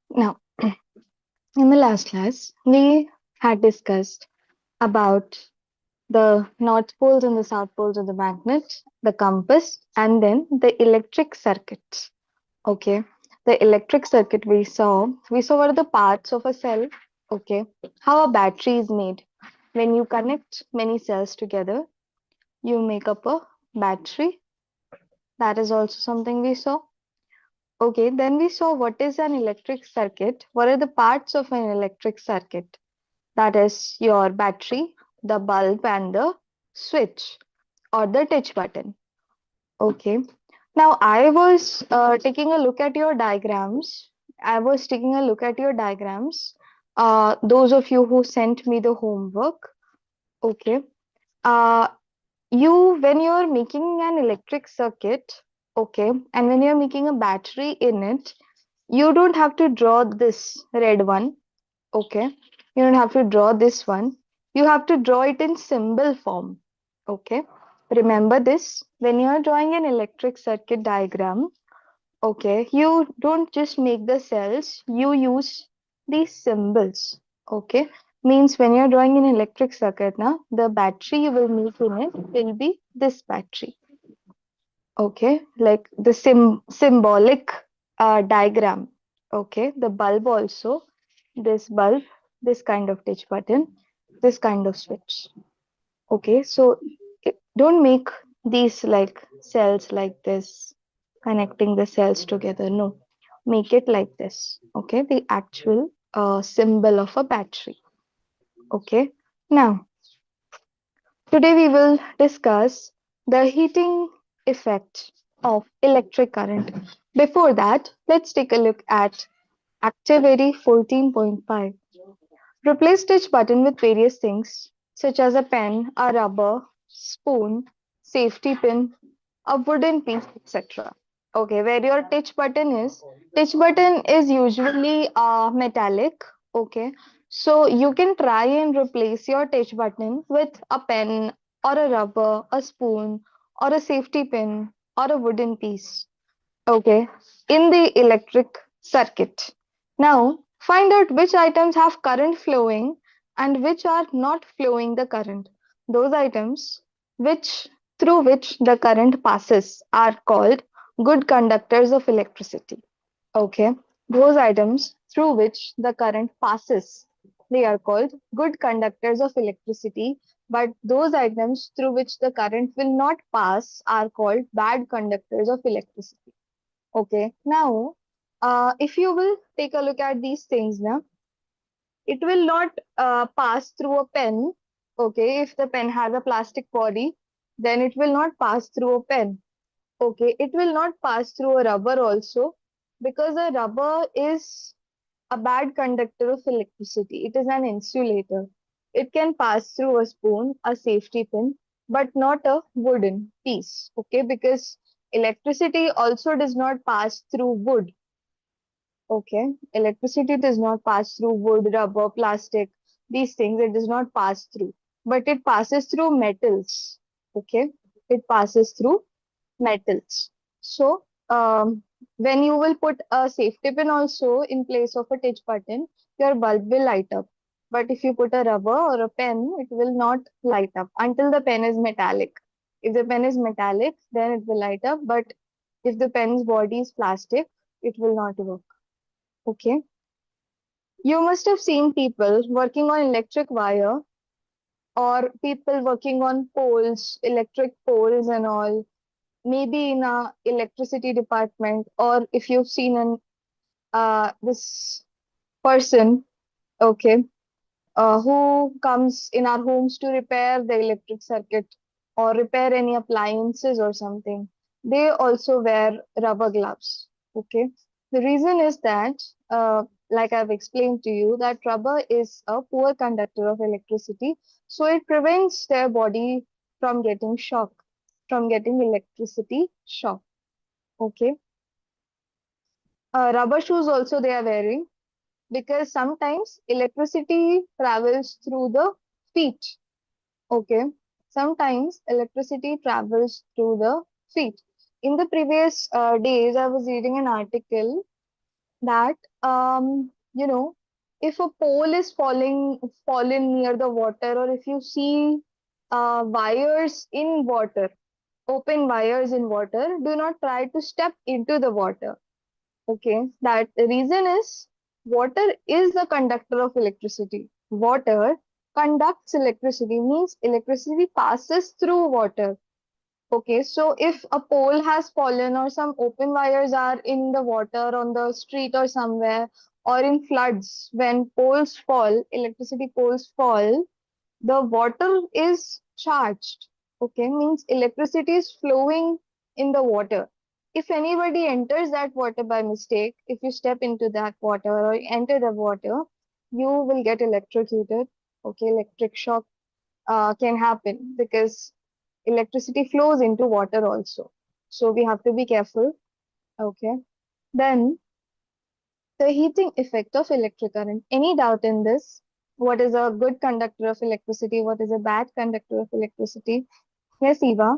Now, in the last class, we had discussed about the north poles and the south poles of the magnet, the compass, and then the electric circuits. Okay, the electric circuit we saw what are the parts of a cell. Okay, how a battery is made. When you connect many cells together, you make up a battery. That is also something we saw. Okay, then we saw what is an electric circuit. What are the parts of an electric circuit? That is your battery, the bulb, and the switch or the touch button. Okay. Now I was taking a look at your diagrams. I was taking a look at your diagrams. Those of you who sent me the homework. Okay. Uh, when you're making an electric circuit, okay, and when you're making a battery in it, you don't have to draw this red one. Okay. You don't have to draw this one. You have to draw it in symbol form. Okay. Remember this. When you are drawing an electric circuit diagram, okay, you don't just make the cells, you use these symbols. Okay. Means when you're drawing an electric circuit, now the battery you will make in it will be this battery. Okay. Like the symbolic diagram. Okay. The bulb also, this bulb, this kind of touch button, this kind of switch. Okay, so don't make these like cells like this, connecting the cells together. No, make it like this. Okay, the actual symbol of a battery. Okay, now today we will discuss the heating effect of electric current. Before that, let's take a look at Activity 14.5. Replace touch button with various things such as a pen, a rubber, spoon, safety pin, a wooden piece, etc. Okay, where your touch button is usually metallic. Okay, so you can try and replace your touch button with a pen or a rubber, a spoon, or a safety pin or a wooden piece. Okay, in the electric circuit. Now, find out which items have current flowing and which are not flowing the current. Those items which through which the current passes are called good conductors of electricity. Okay, those items through which the current passes, they are called good conductors of electricity, but those items through which the current will not pass are called bad conductors of electricity. Okay, now if you will take a look at these things now, it will not pass through a pen. Okay, if the pen has a plastic body, then it will not pass through a pen. Okay, it will not pass through a rubber also because a rubber is a bad conductor of electricity. It is an insulator. It can pass through a spoon, a safety pin, but not a wooden piece. Okay, because electricity also does not pass through wood. Okay, electricity does not pass through wood, rubber, plastic, these things. It does not pass through, but it passes through metals. Okay, it passes through metals. So, when you will put a safety pin also in place of a touch button, your bulb will light up. But if you put a rubber or a pen, it will not light up until the pen is metallic. If the pen is metallic, then it will light up. But if the pen's body is plastic, it will not work. Okay. You must have seen people working on electric wire or people working on poles, electric poles and all, maybe in a electricity department, or if you've seen an this person, okay, who comes in our homes to repair the electric circuit or repair any appliances or something, they also wear rubber gloves. Okay, the reason is that, like I've explained to you, that rubber is a poor conductor of electricity, so it prevents their body from getting shock, from getting electricity shock. Okay. Rubber shoes also they are wearing, because sometimes electricity travels through the feet. Okay. Sometimes electricity travels through the feet. In the previous days, I was reading an article that you know, if a pole is fallen near the water, or if you see wires in water, open wires in water, do not try to step into the water. Okay, that the reason is water is the conductor of electricity. Water conducts electricity, means electricity passes through water. Okay, so if a pole has fallen or some open wires are in the water on the street or somewhere, or in floods, when poles fall, electricity poles fall, the water is charged. Okay, means electricity is flowing in the water. If anybody enters that water by mistake, if you step into that water or enter the water, you will get electrocuted. Okay, electric shock can happen, because electricity flows into water also. So we have to be careful. Okay. Then the heating effect of electric current. Any doubt in this? What is a good conductor of electricity? What is a bad conductor of electricity? Yes, Eva.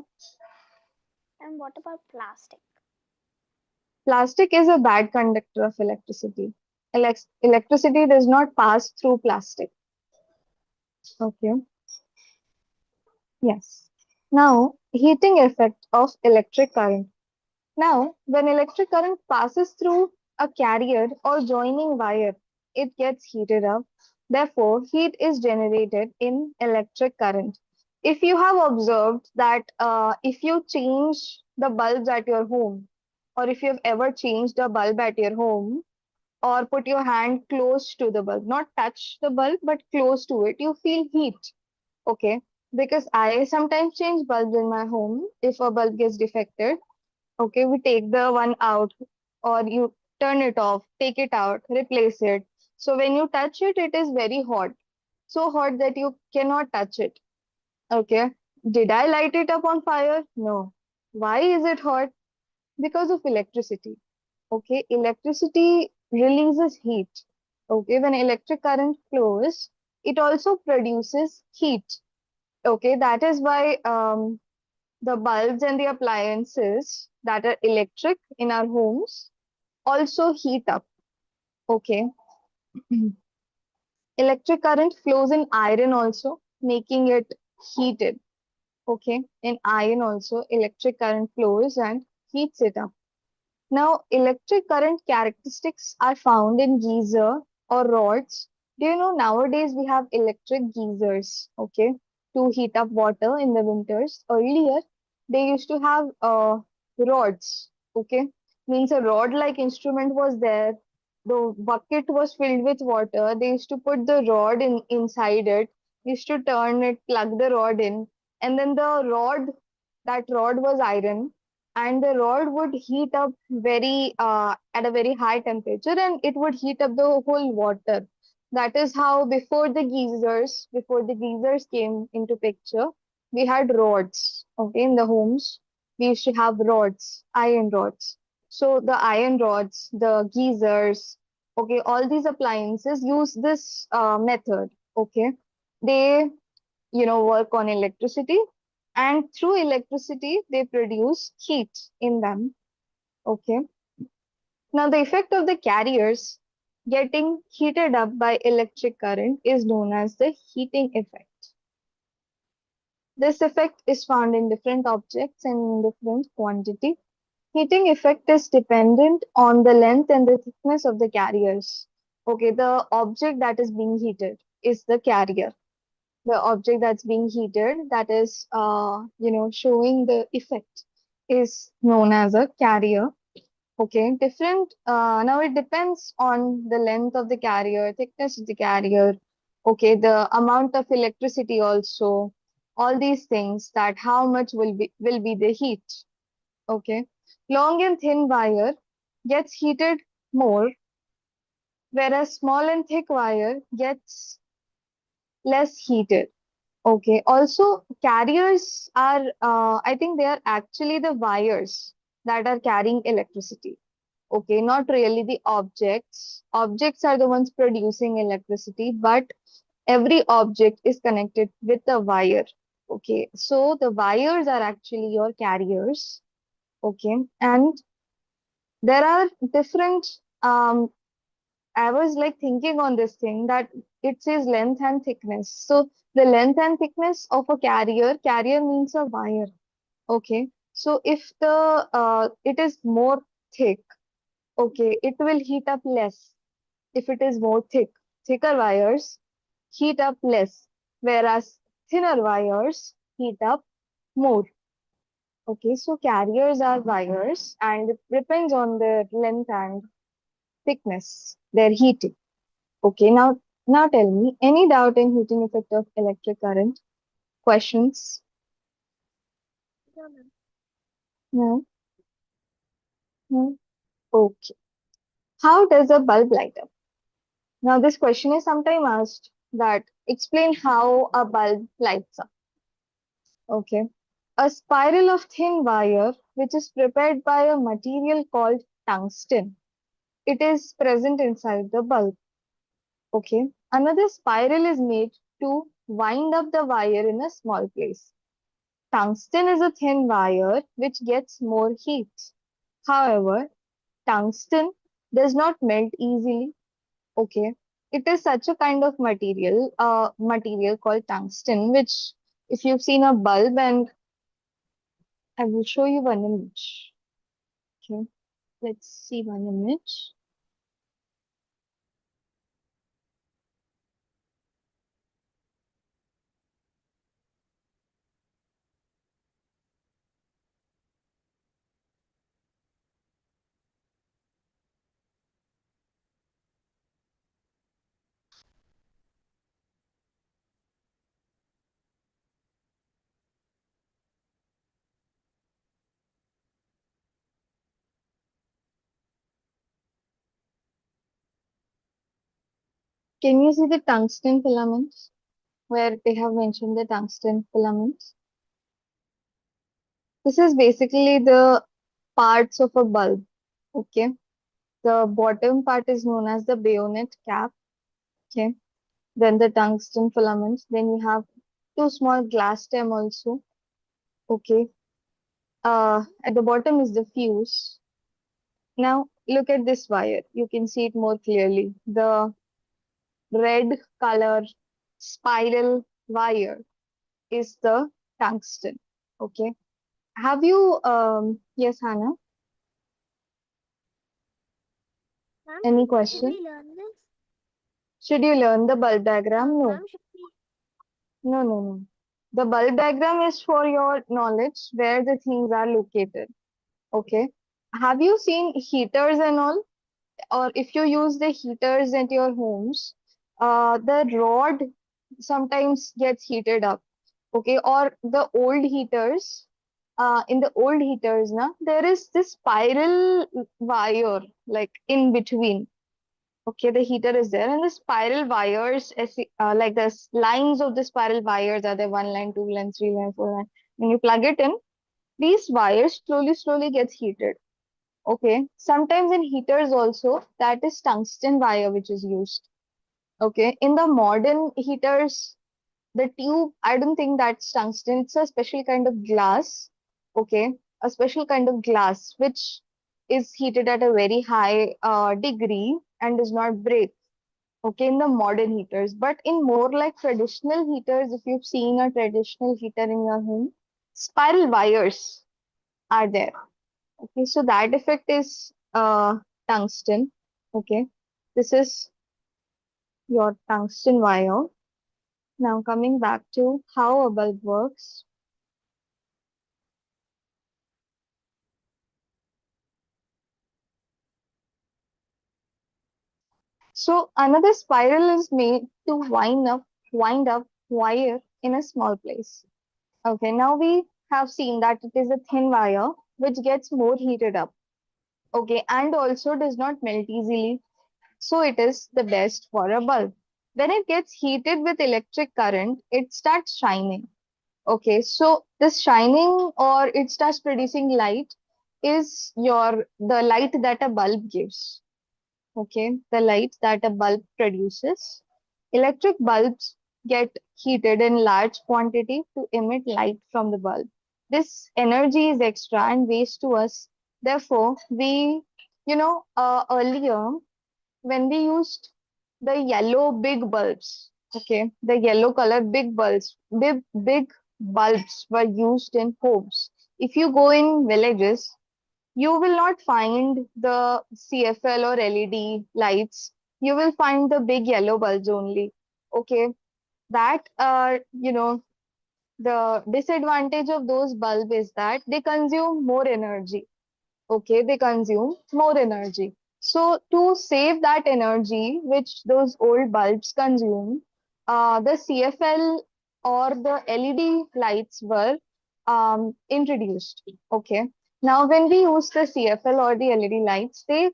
And what about plastic? Plastic is a bad conductor of electricity. Electricity does not pass through plastic. Okay. Yes. Now, heating effect of electric current. Now, when electric current passes through a carrier or joining wire, it gets heated up. Therefore, heat is generated in electric current. If you have observed that if you change the bulbs at your home, or if you have ever changed a bulb at your home, or put your hand close to the bulb, not touch the bulb, but close to it, you feel heat. Okay, because I sometimes change bulbs in my home if a bulb gets defected. Okay, we take the one out, or you turn it off, take it out, replace it. So when you touch it, it is very hot. So hot that you cannot touch it. Okay. Did I light it up on fire? No. Why is it hot? Because of electricity. Okay. Electricity releases heat. Okay. When electric current flows, it also produces heat. Okay. That is why the bulbs and the appliances that are electric in our homes also heat up. Okay. Electric current flows in iron also, making it heated. Okay. In iron also, electric current flows and heats it up. Now, electric current characteristics are found in geyser or rods. Do you know nowadays we have electric geysers, okay, to heat up water in the winters. Earlier, they used to have rods, okay, means a rod-like instrument was there. The bucket was filled with water. They used to put the rod in inside it, used to turn it, plug the rod in, and then that rod was iron, and the rod would heat up very at a very high temperature, and it would heat up the whole water. That is how before the geysers came into picture, we had rods. Okay, in the homes we used to have rods, iron rods. So the iron rods, the geysers, okay, all these appliances use this method. Okay, they work on electricity, and through electricity they produce heat in them. Okay, now the effect of the carriers getting heated up by electric current is known as the heating effect. This effect is found in different objects and in different quantity. Heating effect is dependent on the length and the thickness of the carriers. Okay, the object that is being heated is the carrier. The object that's being heated, that is showing the effect, is known as a carrier. Okay, different now it depends on the length of the carrier, thickness of the carrier, okay, the amount of electricity also, all these things, that how much will be the heat. Okay, long and thin wire gets heated more, whereas small and thick wire gets less heated. Okay. Also, carriers are, I think they are actually the wires that are carrying electricity. Okay, not really the objects. Objects are the ones producing electricity, but every object is connected with a wire. Okay, so the wires are actually your carriers. Okay, and there are different I was like thinking on this thing that it says length and thickness. So the length and thickness of a carrier means a wire. Okay. So if the it is more thick, okay, it will heat up less. If it is more thicker wires heat up less, whereas thinner wires heat up more. Okay, so carriers are wires and it depends on their length and thickness, their heating. Okay, now tell me, any doubt in heating effect of electric current? Questions? No, ma'am. No? No? Okay. How does a bulb light up? Now this question is sometimes asked that explain how a bulb lights up. Okay. A spiral of thin wire which is prepared by a material called tungsten. It is present inside the bulb. Okay. Another spiral is made to wind up the wire in a small place. Tungsten is a thin wire which gets more heat. However, tungsten does not melt easily. Okay. It is such a kind of material called tungsten, which if you've seen a bulb, and I will show you one image. Okay. Let's see one image. Can you see the tungsten filaments where they have mentioned the tungsten filaments? This is basically the parts of a bulb. Okay. The bottom part is known as the bayonet cap. Okay. Then the tungsten filaments. Then you have two small glass stem also. Okay. At the bottom is the fuse. Now look at this wire. You can see it more clearly. The red color spiral wire is the tungsten. Okay. Have you, yes, Hannah, Ma'am, any should question? we learn this? Should you learn the bulb diagram? No, Ma'am, should we? no, no, no. The bulb diagram is for your knowledge where the things are located. Okay. Have you seen heaters and all? Or if you use the heaters at your homes, the rod sometimes gets heated up. Okay. Or the old heaters, in the old heaters, na, there is this spiral wire like in between. Okay, the heater is there, and the spiral wires, like the lines of the spiral wires are there, one line, two line, three line, four line. When you plug it in, these wires slowly gets heated. Okay, sometimes in heaters also, that is tungsten wire which is used. Okay, in the modern heaters, the tube, I don't think that's tungsten. It's a special kind of glass. Okay, a special kind of glass which is heated at a very high degree and does not break. Okay, in the modern heaters, but in more like traditional heaters, if you've seen a traditional heater in your home, spiral wires are there. Okay, so that effect is tungsten. Okay, this is your tungsten wire. Now coming back to how a bulb works. So another spiral is made to wind up wire in a small place. Okay, now we have seen that it is a thin wire which gets more heated up. Okay, and also does not melt easily. So it is the best for a bulb. When it gets heated with electric current, it starts shining. Okay, so this shining or it starts producing light. is the light that a bulb gives. Okay, the light that a bulb produces. Electric bulbs get heated in large quantity to emit light from the bulb. This energy is extra and waste to us. Therefore, earlier when we used the yellow big bulbs, okay, the yellow color big bulbs were used in homes. If you go in villages, you will not find the CFL or LED lights. You will find the big yellow bulbs only. Okay, that the disadvantage of those bulbs is that they consume more energy. Okay, they consume more energy. So to save that energy which those old bulbs consume, the CFL or the LED lights were introduced. Okay. Now when we use the CFL or the LED lights, they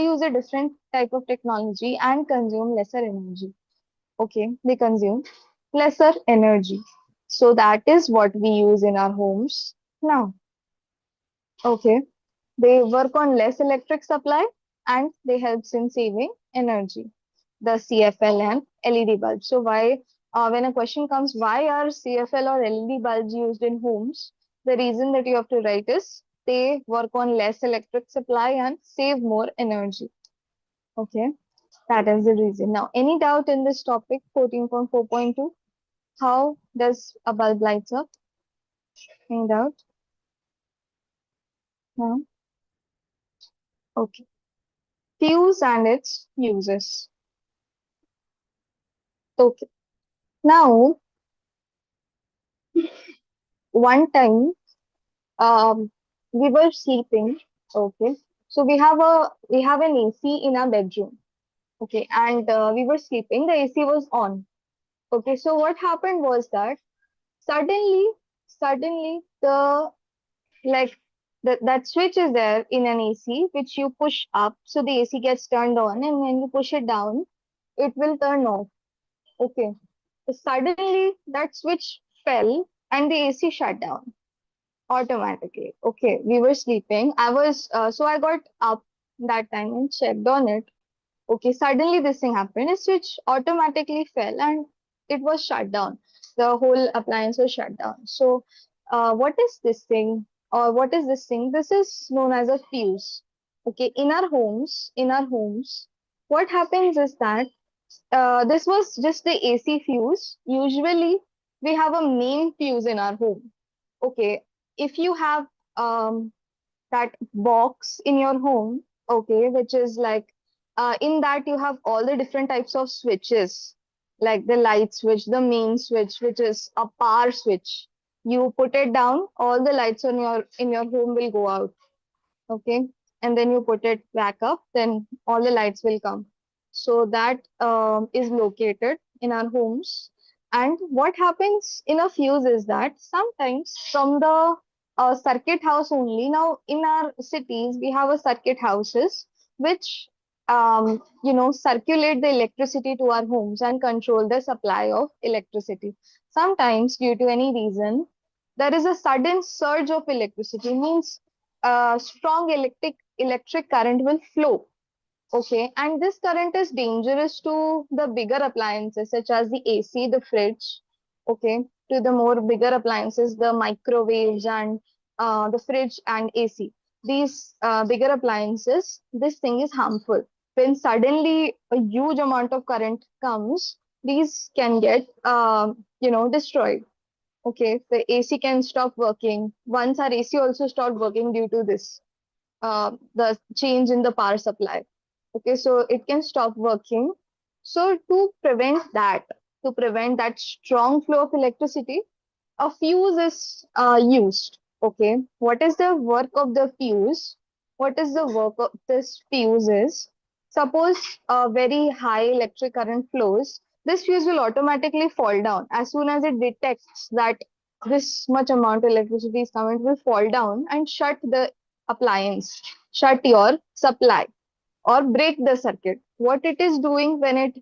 use a different type of technology and consume lesser energy. Okay, they consume lesser energy. So that is what we use in our homes now. Okay. They work on less electric supply and they helps in saving energy. The CFL and LED bulbs. So when a question comes, why are CFL or LED bulbs used in homes? The reason that you have to write is they work on less electric supply and save more energy. Okay, that is the reason. Now, any doubt in this topic, 14.4.2? How does a bulb lights up? Any doubt? No? Okay. Fuse and its uses. Okay. Now, one time, we were sleeping. Okay, so we have an AC in our bedroom. Okay, and we were sleeping. The AC was on. Okay, so what happened was that suddenly, suddenly the like that switch is there in an AC which you push up, so the AC gets turned on, and when you push it down, it will turn off. Okay, so suddenly that switch fell and the AC shut down automatically. Okay, we were sleeping. So I got up that time and checked on it. Okay, suddenly this thing happened. The switch automatically fell and it was shut down. The whole appliance was shut down. So, what is this thing? Or what is this thing? This is known as a fuse. Okay, in our homes, what happens is that this was just the AC fuse. Usually, we have a main fuse in our home. Okay, if you have that box in your home, okay, which is like in that you have all the different types of switches, like the light switch, the main switch, which is a power switch. You put it down, all the lights on your in your home will go out. Okay, and then you put it back up, then all the lights will come. So that is located in our homes. And what happens in a fuse is that sometimes from the circuit house only, now in our cities we have a circuit houses which circulate the electricity to our homes and control the supply of electricity. Sometimes due to any reason there is a sudden surge of electricity, means strong electric current will flow. Okay, and this current is dangerous to the bigger appliances such as the AC, the fridge. Okay, to the more bigger appliances, the microwaves and the fridge and AC. These bigger appliances, this thing is harmful. When suddenly a huge amount of current comes, these can get destroyed. Okay, the AC can stop working. Once our AC also stopped working due to this, the change in the power supply. Okay, so it can stop working. So to prevent that strong flow of electricity, a fuse is used. Okay, what is the work of the fuse? What is the work of this fuse is? Suppose a very high electric current flows, this fuse will automatically fall down. As soon as it detects that this much amount of electricity is coming, it will fall down and shut the appliance, shut your supply or break the circuit. What it is doing when it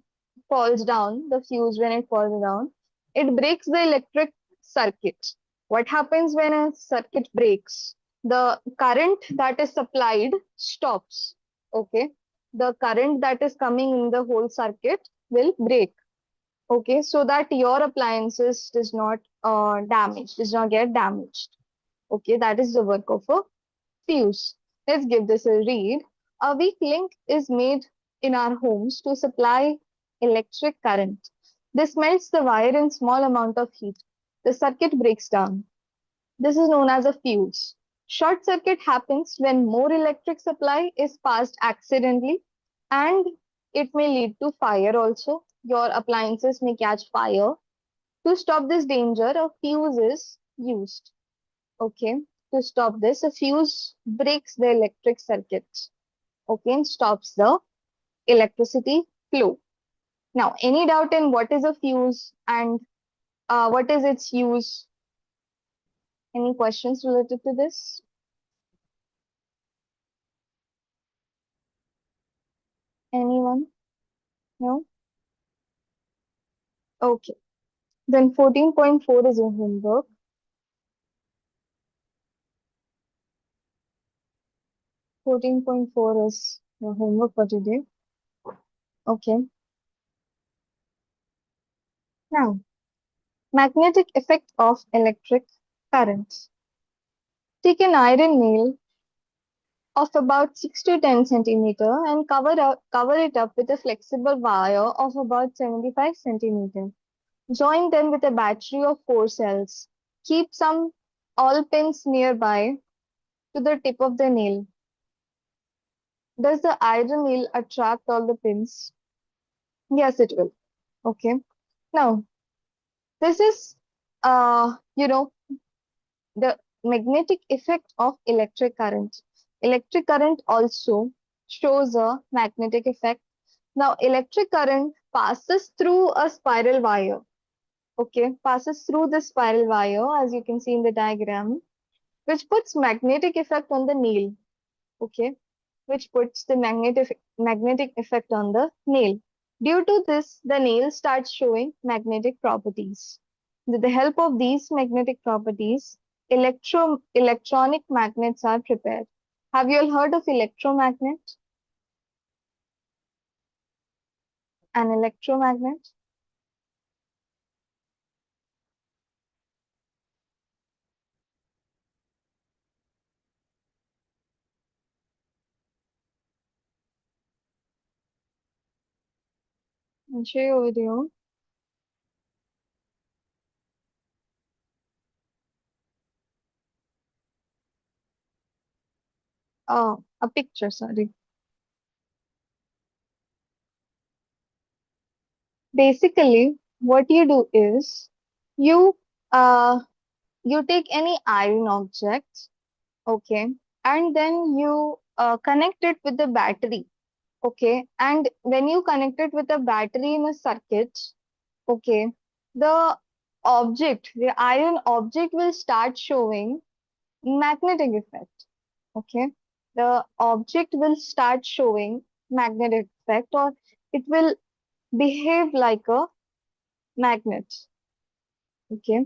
falls down, the fuse when it falls down, it breaks the electric circuit. What happens when a circuit breaks? the current that is supplied stops. Okay, the current that is coming in the whole circuit will break. Okay, so that your appliances does not does not get damaged. Okay, that is the work of a fuse. Let's give this a read. A weak link is made in our homes to supply electric current. This melts the wire in small amount of heat. The circuit breaks down. This is known as a fuse. Short circuit happens when more electric supply is passed accidentally, and it may lead to fire also. Your appliances may catch fire. To stop this danger, a fuse is used. Okay, to stop this, a fuse breaks the electric circuit. Okay, and stops the electricity flow. Now, any doubt in what is a fuse and what is its use? Any questions related to this? Anyone? No? Okay. Then 14.4 is your homework. 14.4 is your homework for today. Okay. Now, magnetic effect of electric currents. Take an iron nail of about 6 to 10 centimeter and cover it up with a flexible wire of about 75 centimeter. Join them with a battery of 4 cells. Keep some all pins nearby to the tip of the nail. Does the iron nail attract all the pins? Yes, it will. Okay. Now, this is, you know, the magnetic effect of electric current. Electric current also shows a magnetic effect. Now, electric current passes through a spiral wire. Okay, passes through the spiral wire, as you can see in the diagram, which puts magnetic effect on the nail. Okay, which puts the magnetic effect on the nail. Due to this, the nail starts showing magnetic properties. With the help of these magnetic properties, electronic magnets are prepared. Have you all heard of electromagnet? An electromagnet? I'll show you a video. Oh, a picture, sorry. Basically, what you do is you uh you take any iron object, okay, and then you connect it with the battery, okay, and when you connect it with the battery in a circuit, okay, the the iron object will start showing magnetic effect, okay, the object will start showing magnetic effect, or it will behave like a magnet, okay,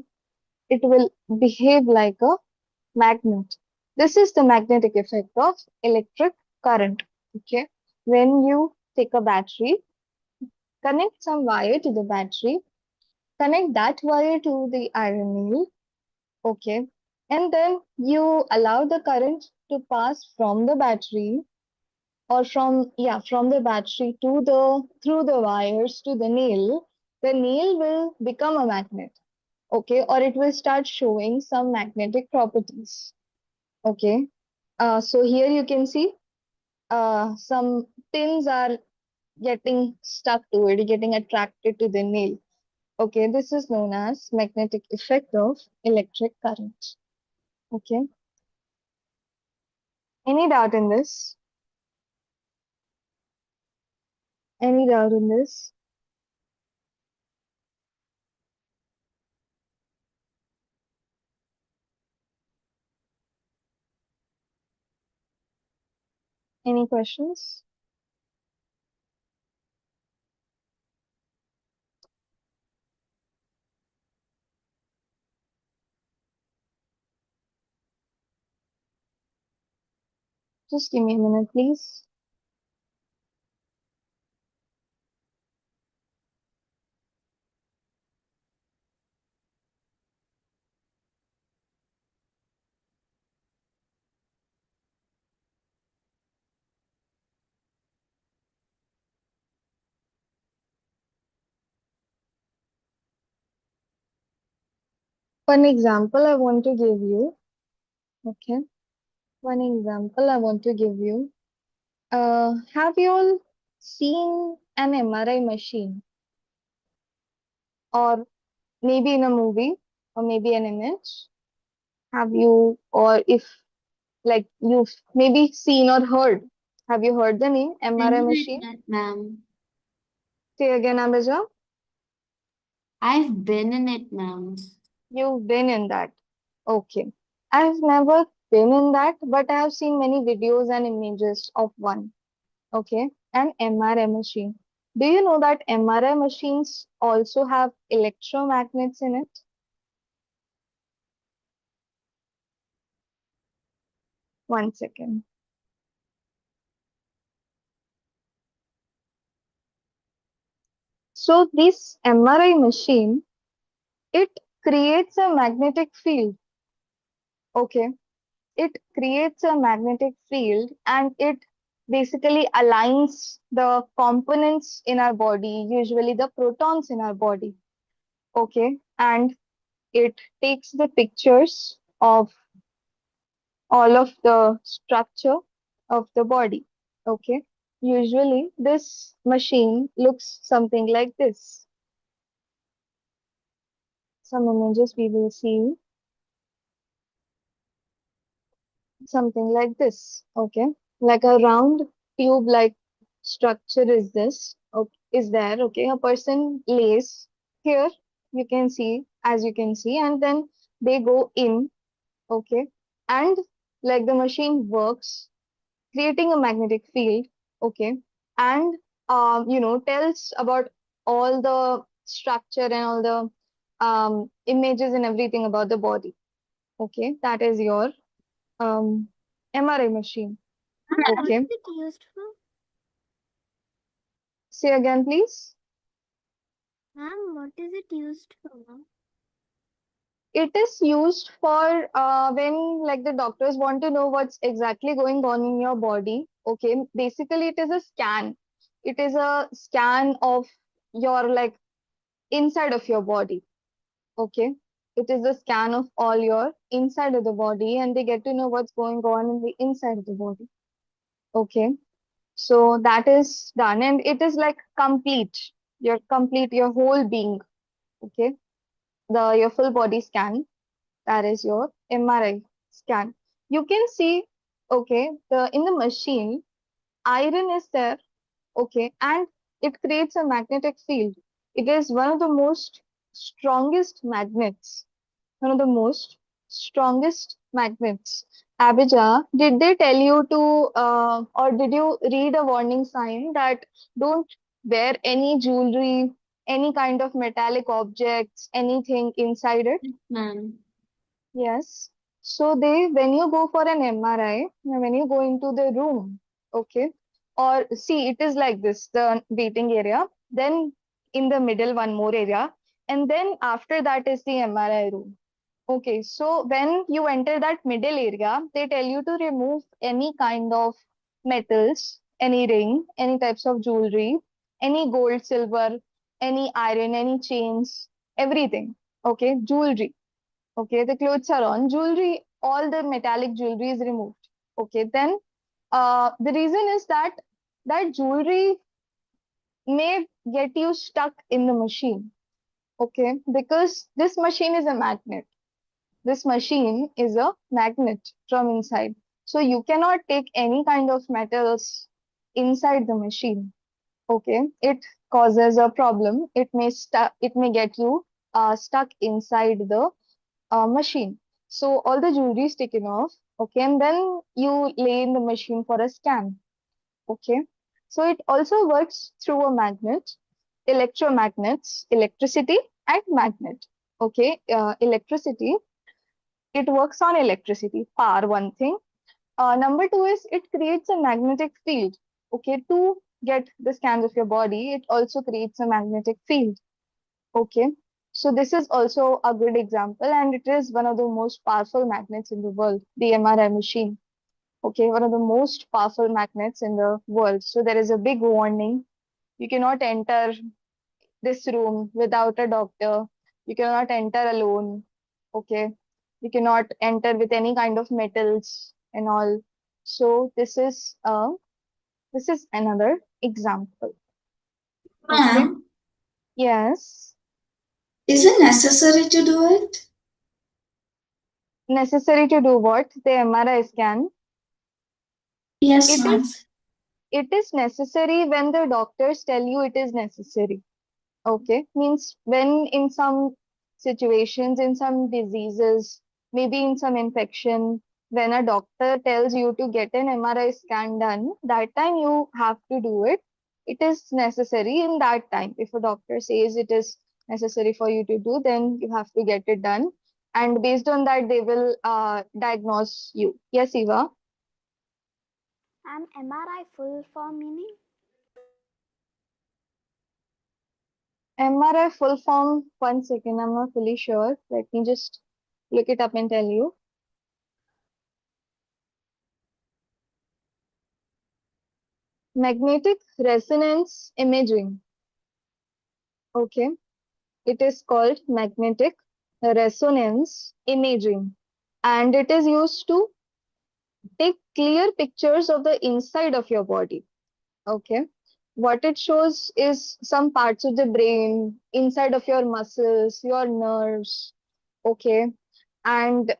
it will behave like a magnet. This is the magnetic effect of electric current. Okay. When you take a battery, connect some wire to the battery, connect that wire to the iron nail. Okay. And then you allow the current to pass from the battery or from the battery to the through the wires to the nail. The nail will become a magnet. Okay. Or it will start showing some magnetic properties. Okay. So here you can see some pins are getting stuck to it, getting attracted to the nail. Okay, this is known as magnetic effect of electric current. Okay, any doubt in this? Any doubt in this? Any questions? Just give me a minute, please. One example I want to give you. Okay. One example I want to give you. Have you all seen an MRI machine, or maybe in a movie, or maybe an image? Have you, or if like you've maybe seen or heard, have you heard the name Been MRI in machine? it, ma'am. Say again, Abaja. I've been in it, ma'am. You've been in that. Okay. I've never been in that, but I have seen many videos and images of one. Okay. An MRI machine. Do you know that MRI machines also have electromagnets in it? One second. So this MRI machine, it creates a magnetic field. Okay. It creates a magnetic field and it basically aligns the components in our body, usually the protons in our body. Okay. And it takes the pictures of all of the structure of the body. Okay. Usually this machine looks something like this. Some images we will see something like this. Okay. Like a round tube like structure is this. Okay, is there. Okay. A person lays here, you can see, as you can see, and then they go in. Okay. And like the machine works, creating a magnetic field. Okay. And, tells about all the structure and all the images and everything about the body. Okay. That is your um, MRI machine. Ma'am, what Okay. is it used for? Say again, please. Ma'am, what is it used for, ma'am? It is used for when like the doctors want to know what's exactly going on in your body. Okay. Basically, it is a scan. It is a scan of your like inside of your body. Okay. It is a scan of all your inside of the body and they get to know what's going on in the inside of the body. Okay. So that is done and it is like complete. Your whole being. Okay. Your full body scan. That is your MRI scan. You can see, okay, the in the machine, iron is there, okay, and it creates a magnetic field. It is one of the most strongest magnets, one of the most strongest magnets. Abija, did they tell you to, or did you read a warning sign that don't wear any jewelry, any kind of metallic objects, anything inside it? Ma'am. Yes. So when you go for an MRI, when you go into the room, okay, or see, it is like this, the waiting area, then in the middle, one more area, and then after that is the MRI room. Okay, so when you enter that middle area, they tell you to remove any kind of metals, any ring, any types of jewelry, any gold, silver, any iron, any chains, everything. Okay, jewelry. Okay, the clothes are on. Jewelry, all the metallic jewelry is removed. Okay, then the reason is that that jewelry may get you stuck in the machine. Okay, because this machine is a magnet. This machine is a magnet from inside. So you cannot take any kind of metals inside the machine. Okay, it causes a problem. It may get you stuck inside the machine. So all the jewelry is taken off, okay, and then you lay in the machine for a scan, okay. So it also works through a magnet, electromagnets, electricity and magnet, okay. Electricity, it works on electricity, power, one thing. Number two is it creates a magnetic field. Okay, to get the scans of your body, it also creates a magnetic field. Okay, so this is also a good example, and it is one of the most powerful magnets in the world, the MRI machine. Okay, one of the most powerful magnets in the world. So there is a big warning. You cannot enter this room without a doctor. You cannot enter alone. Okay. You cannot enter with any kind of metals and all. So this is another example. Okay. Ma'am, Yes. is it necessary to do it? Necessary to do what? The MRI scan. Yes, It ma'am. is it is necessary when the doctors tell you it is necessary. Okay, means when in some situations, in some diseases, maybe in some infection, when a doctor tells you to get an MRI scan done, that time you have to do it. It is necessary in that time. If a doctor says it is necessary for you to do, then you have to get it done. And based on that, they will diagnose you. Yes, Eva? And MRI full form meaning? MRI full form, one second, I'm not fully sure. Let me just look it up and tell you. Magnetic resonance imaging. Okay, it is called magnetic resonance imaging, and it is used to take clear pictures of the inside of your body. Okay, what it shows is some parts of the brain, inside of your muscles, your nerves. Okay, and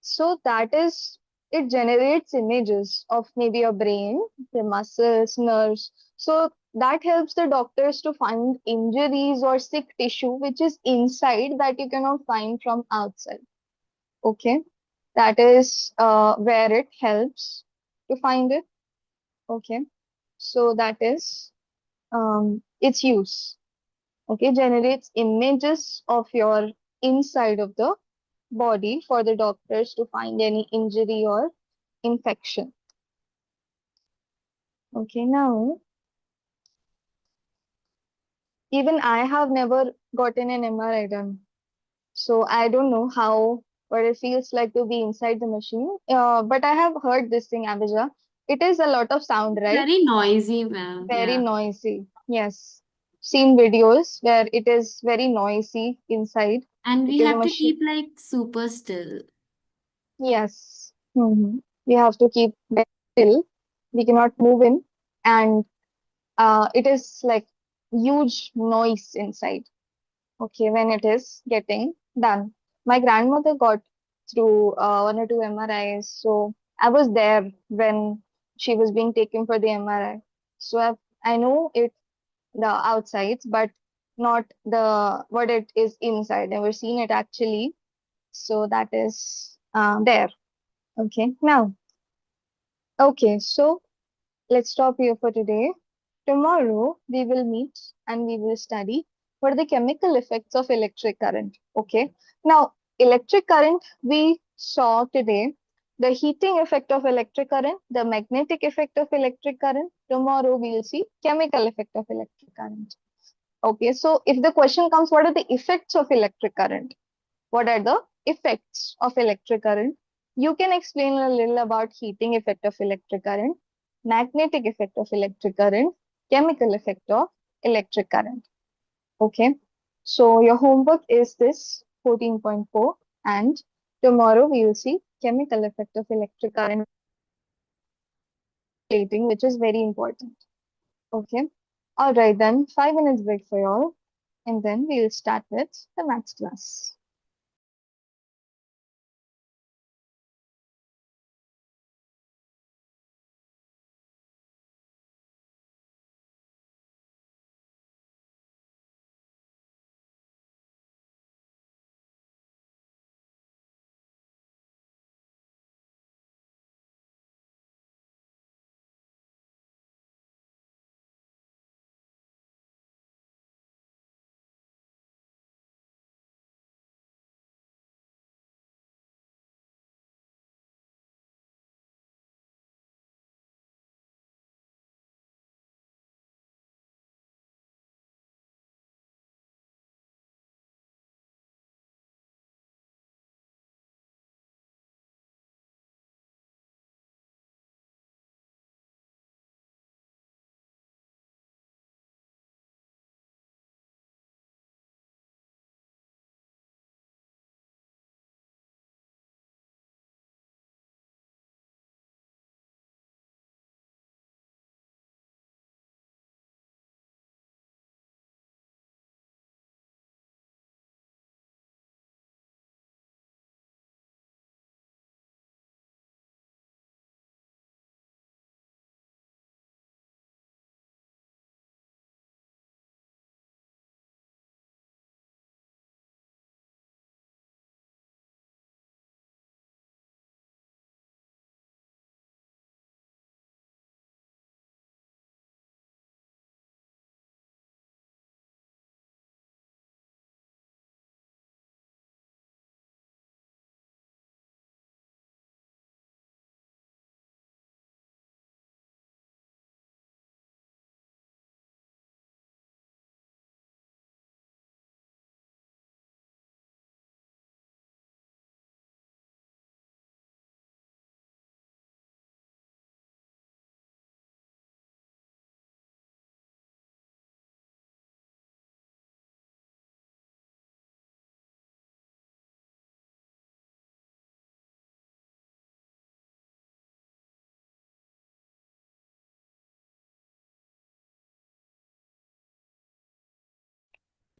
so that is, it generates images of maybe your brain, the muscles, nerves. So that helps the doctors to find injuries or sick tissue which is inside that you cannot find from outside. Okay, that is where it helps to find it. Okay, so that is its use. Okay, generates images of your inside of the body for the doctors to find any injury or infection. Okay, now even I have never gotten an MRI done, so I don't know how what it feels like to be inside the machine. But I have heard this thing, Abhija. It is a lot of sound, right? Very noisy, ma'am. Very Yeah. noisy. Yes. Seen videos where it is very noisy inside And we because the have to machine. keep like super still. Yes. We have to keep very still. We cannot move in, and it is like huge noise inside. Okay, when it is getting done. My grandmother got through one or two MRIs, so I was there when she was being taken for the MRI. So I know it the outsides, but not the what it is inside. Never seen it actually. So that is there. Okay, now okay, so let's stop here for today. Tomorrow we will meet and we will study what are the chemical effects of electric current. Okay. Now, electric current we saw today, the heating effect of electric current, the magnetic effect of electric current. Tomorrow we will see chemical effect of electric current. Okay. So if the question comes, what are the effects of electric current? What are the effects of electric current? You can explain a little about heating effect of electric current, magnetic effect of electric current, chemical effect of electric current. Okay. So your homework is this 14.4, and tomorrow we will see chemical effect of electric current rating, which is very important. Okay. All right then, 5 minutes break for you all, and then we will start with the maths class.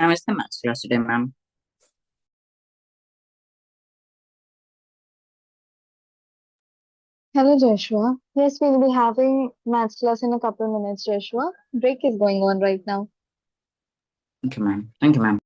Ma'am, it's the maths class today, ma'am. Hello, Joshua. Yes, we'll be having maths class in a couple of minutes, Joshua. Break is going on right now. Thank you, ma'am. Thank you, ma'am.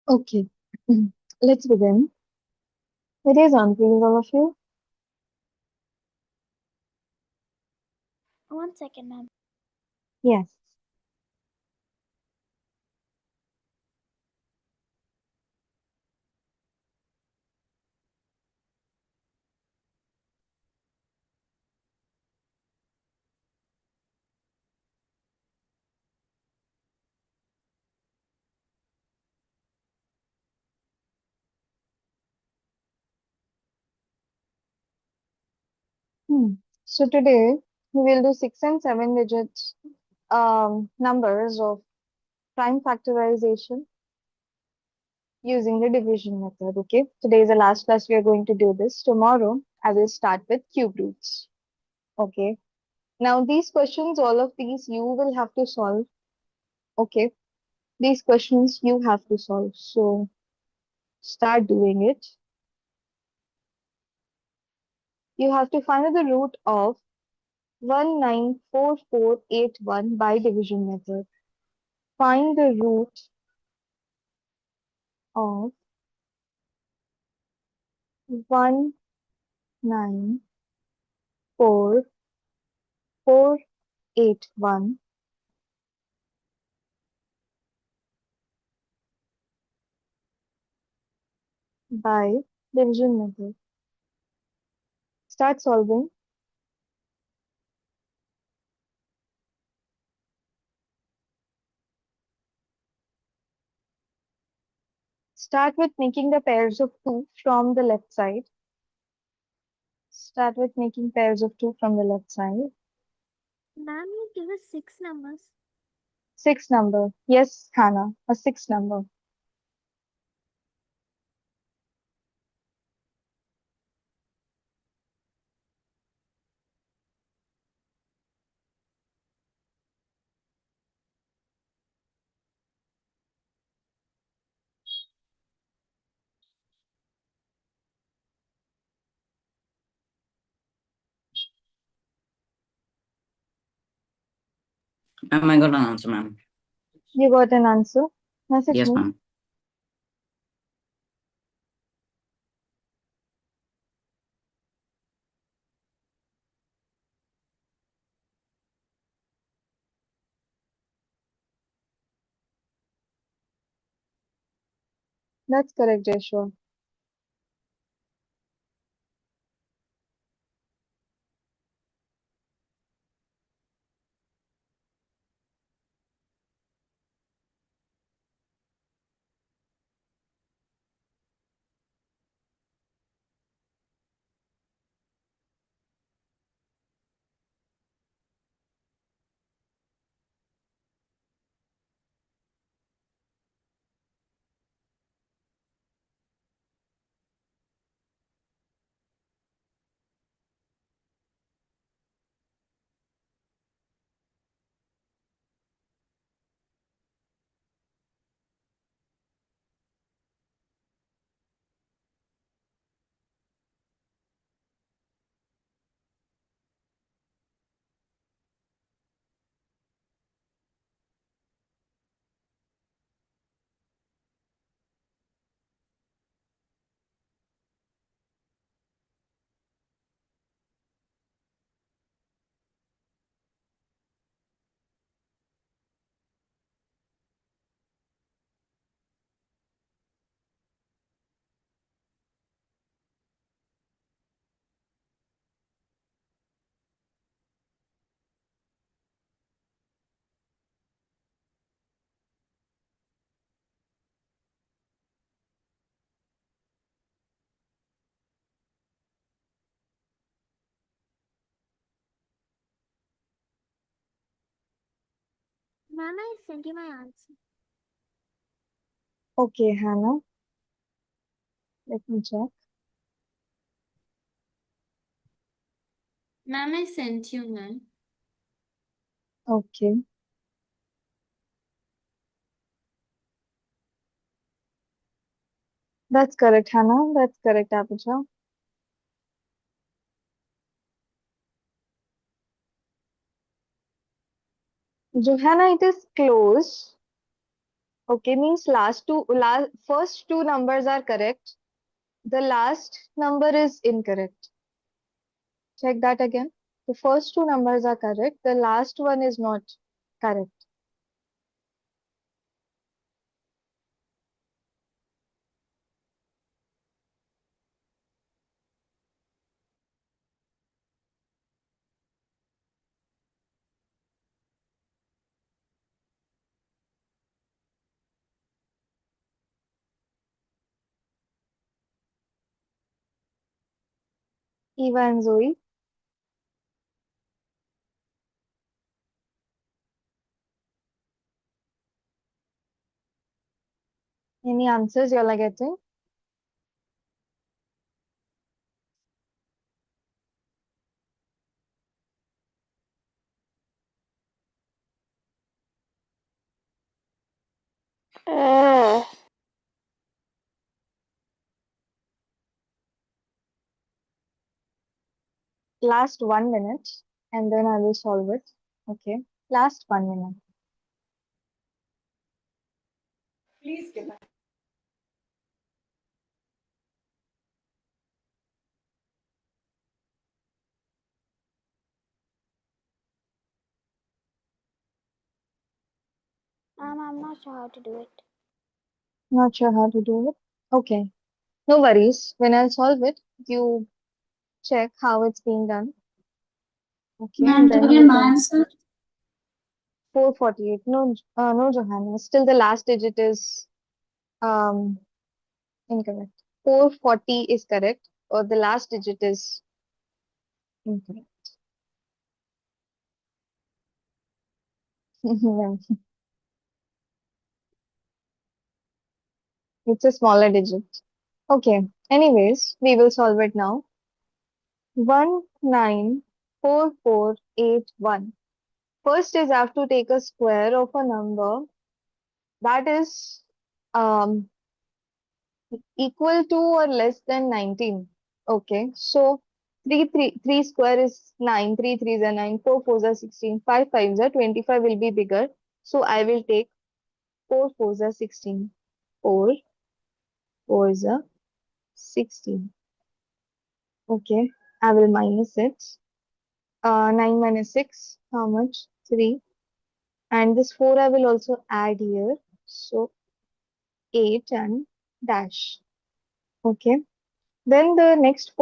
Okay, let's begin. It is on, please, all of you. 1 second, ma'am. Yes. Hmm. So today we will do 6 and 7 digit numbers of prime factorization using the division method. Okay. Today is the last class we are going to do this. Tomorrow I will start with cube roots. Okay. Now these questions, all of these you will have to solve. Okay. These questions you have to solve. So start doing it. You have to find the root of 194481 by division method. Find the root of 194481. by division method. Start solving. Start with making the pairs of 2 from the left side. Start with making pairs of 2 from the left side. Ma'am, you give us 6 numbers. 6 number. Yes, Hannah, a 6 number. Ma'am, I got an answer, ma'am. You got an answer? Message Yes, me. ma'am. That's correct, Joshua. Ma'am, I sent you my answer. Okay, Hannah. Let me check. Ma'am, I sent you, ma'am. Okay. That's correct, Hannah. That's correct, Apuja. Johanna, it is close. Okay, means first two numbers are correct. The last number is incorrect. Check that again. The first two numbers are correct. The last one is not correct. Eva and Zoe. Any answers you all are getting? Last 1 minute and then I will solve it. Okay. Last 1 minute. Ma'am, I'm not sure how to do it. Not sure how to do it. Okay. No worries. When I'll solve it, you check how it's being done. Okay, Ma'am, and do you then get you my can answer? 448. No, no, Johanna. Still the last digit is um incorrect. 440 is correct, or the last digit is incorrect. It's a smaller digit. Okay. Anyways, we will solve it now. 194481. First is I have to take a square of a number that is um equal to or less than 19. Okay. So 3 square is 9, 3 threes are 9, 4 fours are 16, 5 fives are 25 will be bigger. So I will take 4 fours are 16. 4 fours are 16. Okay. I will minus it. 9 minus 6, how much? 3. And this 4 I will also add here. So 8 and dash. Okay. Then the next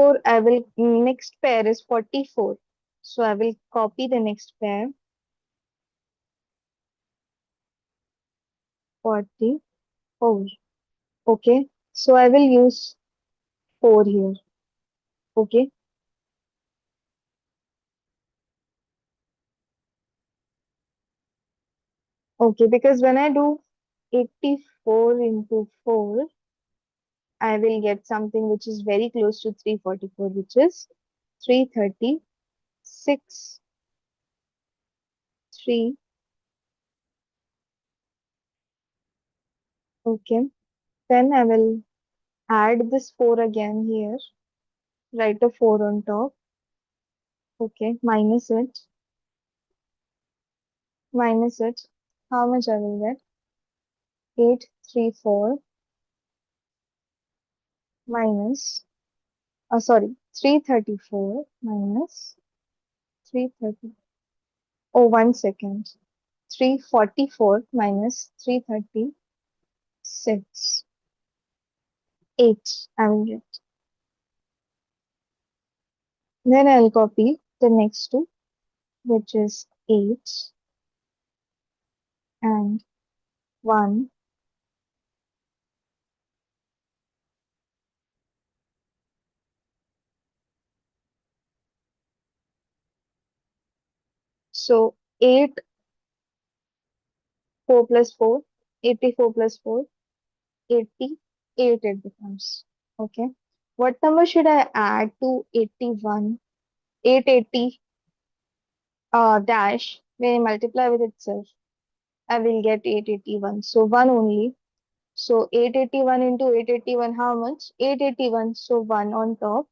pair is 44. So I will copy the next pair, 44. Okay. So I will use 4 here. Okay. Okay. Because when I do 84 into 4, I will get something which is very close to 344, which is 336, 3. Okay. Then I will add this 4 again here. Write a 4 on top. Okay. Minus it. Minus it. How much I will get? 834 minus, sorry, 334 minus 330. Oh, 1 second. 344 minus 336. 8 I will get. Then I'll copy the next two, which is 8 and 1. So 8, 4 plus 4, 84 plus 4, 88 it becomes. Okay. What number should I add to 81? 880 dash, when I multiply with itself, I will get 881. So 1 only. So 881 into 881, how much? 881. So 1 on top,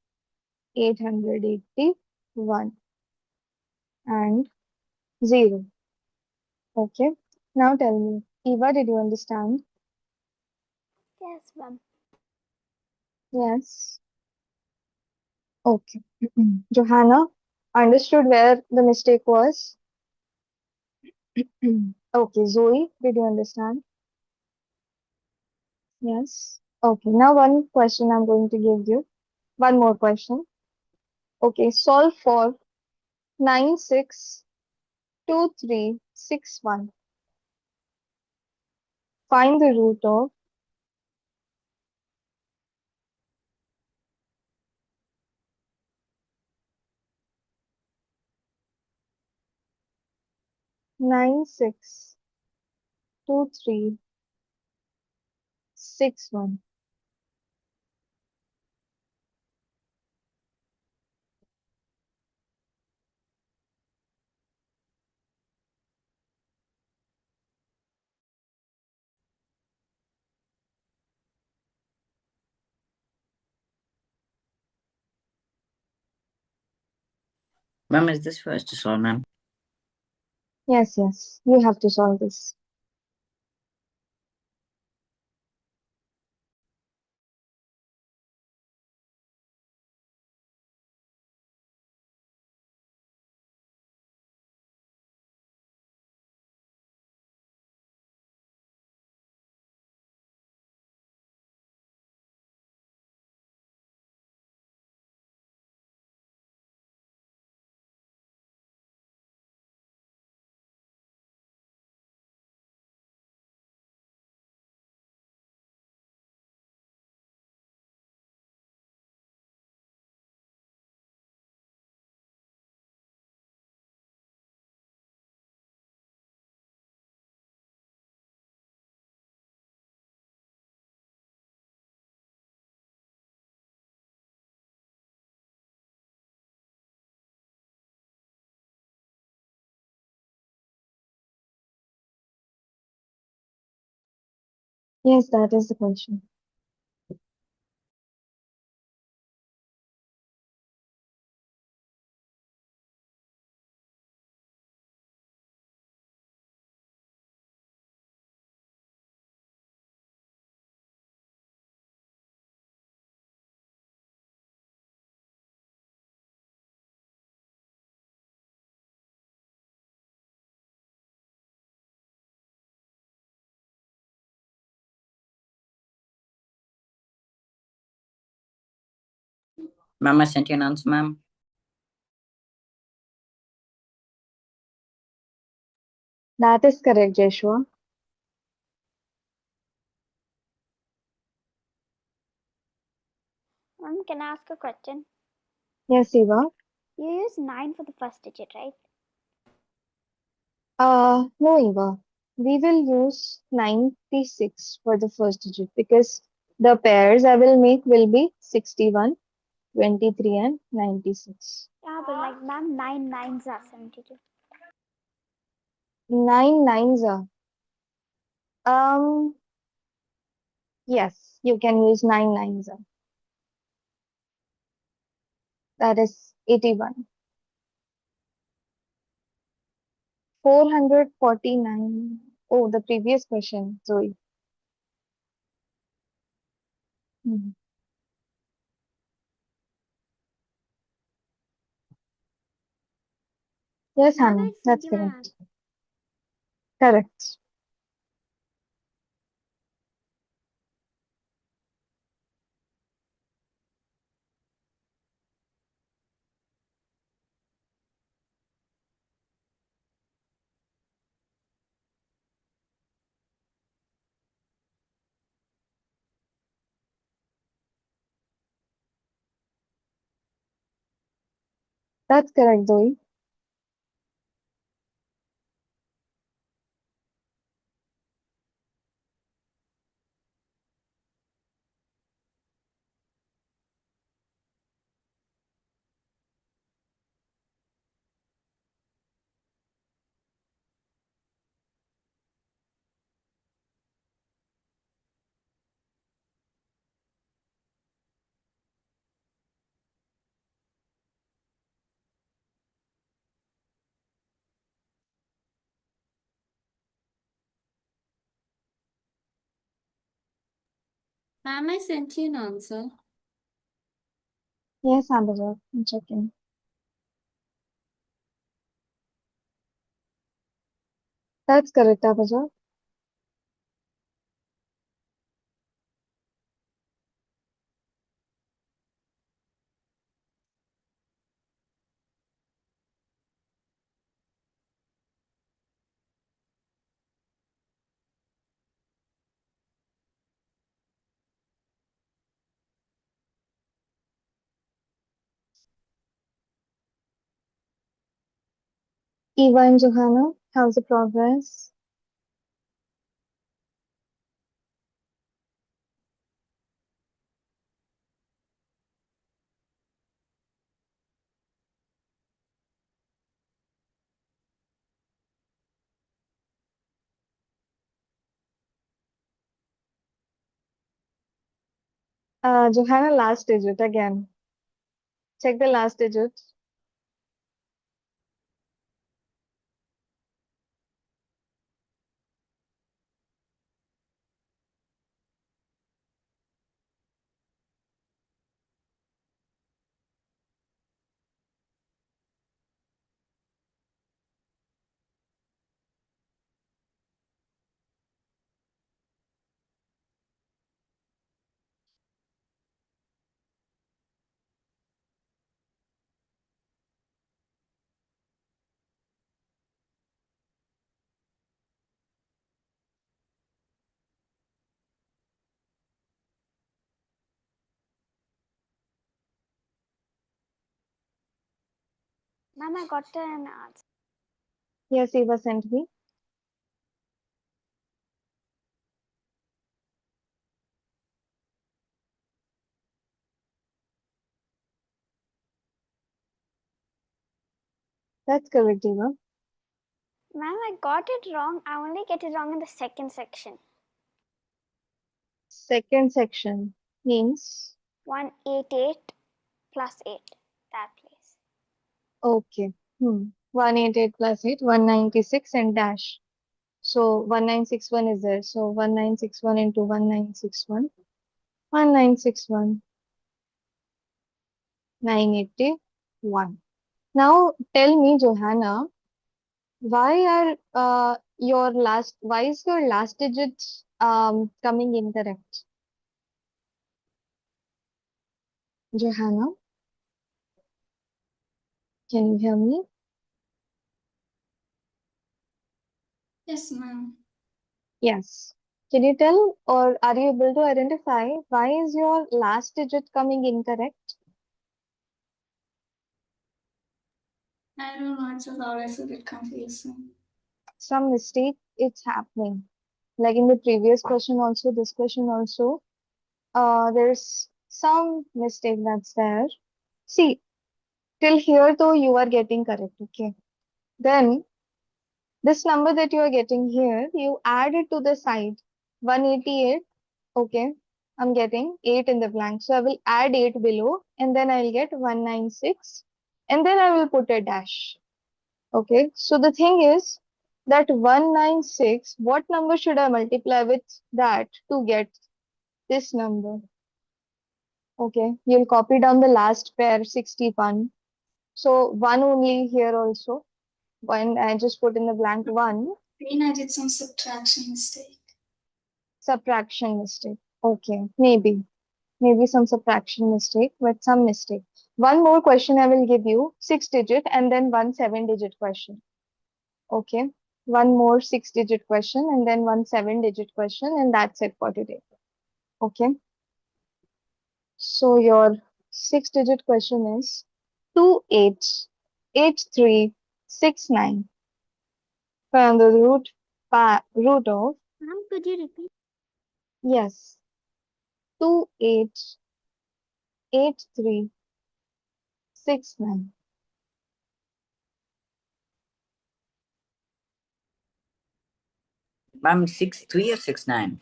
881 and 0. Okay. Now tell me, Eva, did you understand? Yes, ma'am. Yes. Okay. Johanna, understood where the mistake was? Okay. Zoe, did you understand? Yes. Okay. Now one question I'm going to give you. One more question. Okay. Solve for 962361. Find the root of 962361. Ma'am, is this first to solve, ma'am? Yes, yes. You have to solve this. Yes, that is the question. Ma'am, I sent you an answer, ma'am. That is correct, Joshua. Ma'am, can I ask a question? Yes, Eva. You use 9 for the first digit, right? No, Eva. We will use 96 for the first digit because the pairs I will make will be 61, 23, and 96. Yeah, but like, ma'am, 9 nines are 72. 9 nines are. Um, yes, you can use 9 nines are. That is 81. 449. Oh, the previous question, Zoe. Mhm. Yes, Ma'am, Hannah, it's that's 21. correct. Correct. That's correct, Zoe. Ma'am, I sent you an answer. Yes, Amber, I'm checking. That's correct, Abaja. Eva and Johanna, how's the progress? Johanna, last digit again. Check the last digit. Ma'am, I got an answer. Yes, Eva sent me. That's correct, Eva. Ma'am, I got it wrong. I only get it wrong in the second section. second section means 188 plus 8. That place. okay. 188 plus 8, 196 and dash. So 1961 is there. So 1961 into 1961. 1961, 981. Now tell me, Johanna, why is your last digit coming incorrect? Johanna, can you hear me? Yes, ma'am. Yes. Can you tell or are you able to identify why is your last digit coming incorrect? I don't know, it's just always a bit confusing. Some mistake it's happening. Like in the previous question also, this question also, there's some mistake that's there. See, till here though you are getting correct, okay? Then this number that you are getting here, you add it to the side. 188, okay? I'm getting 8 in the blank. So I will add 8 below and then I'll get 196 and then I will put a dash. Okay, so the thing is that 196, what number should I multiply with that to get this number? Okay, you'll copy down the last pair 61. So 1 only here also. When I just put in the blank 1, Green, I did some subtraction mistake. subtraction mistake. Okay, maybe some subtraction mistake with some mistake. One more question I will give you, 6 digit and then one 7 digit question. Okay, one more 6 digit question and then one 7 digit question, and that's it for today. Okay, so your 6 digit question is 288369. Find the root of, Ma'am, could you repeat? yes, 288369. Ma'am, 6'3" or 6'9"?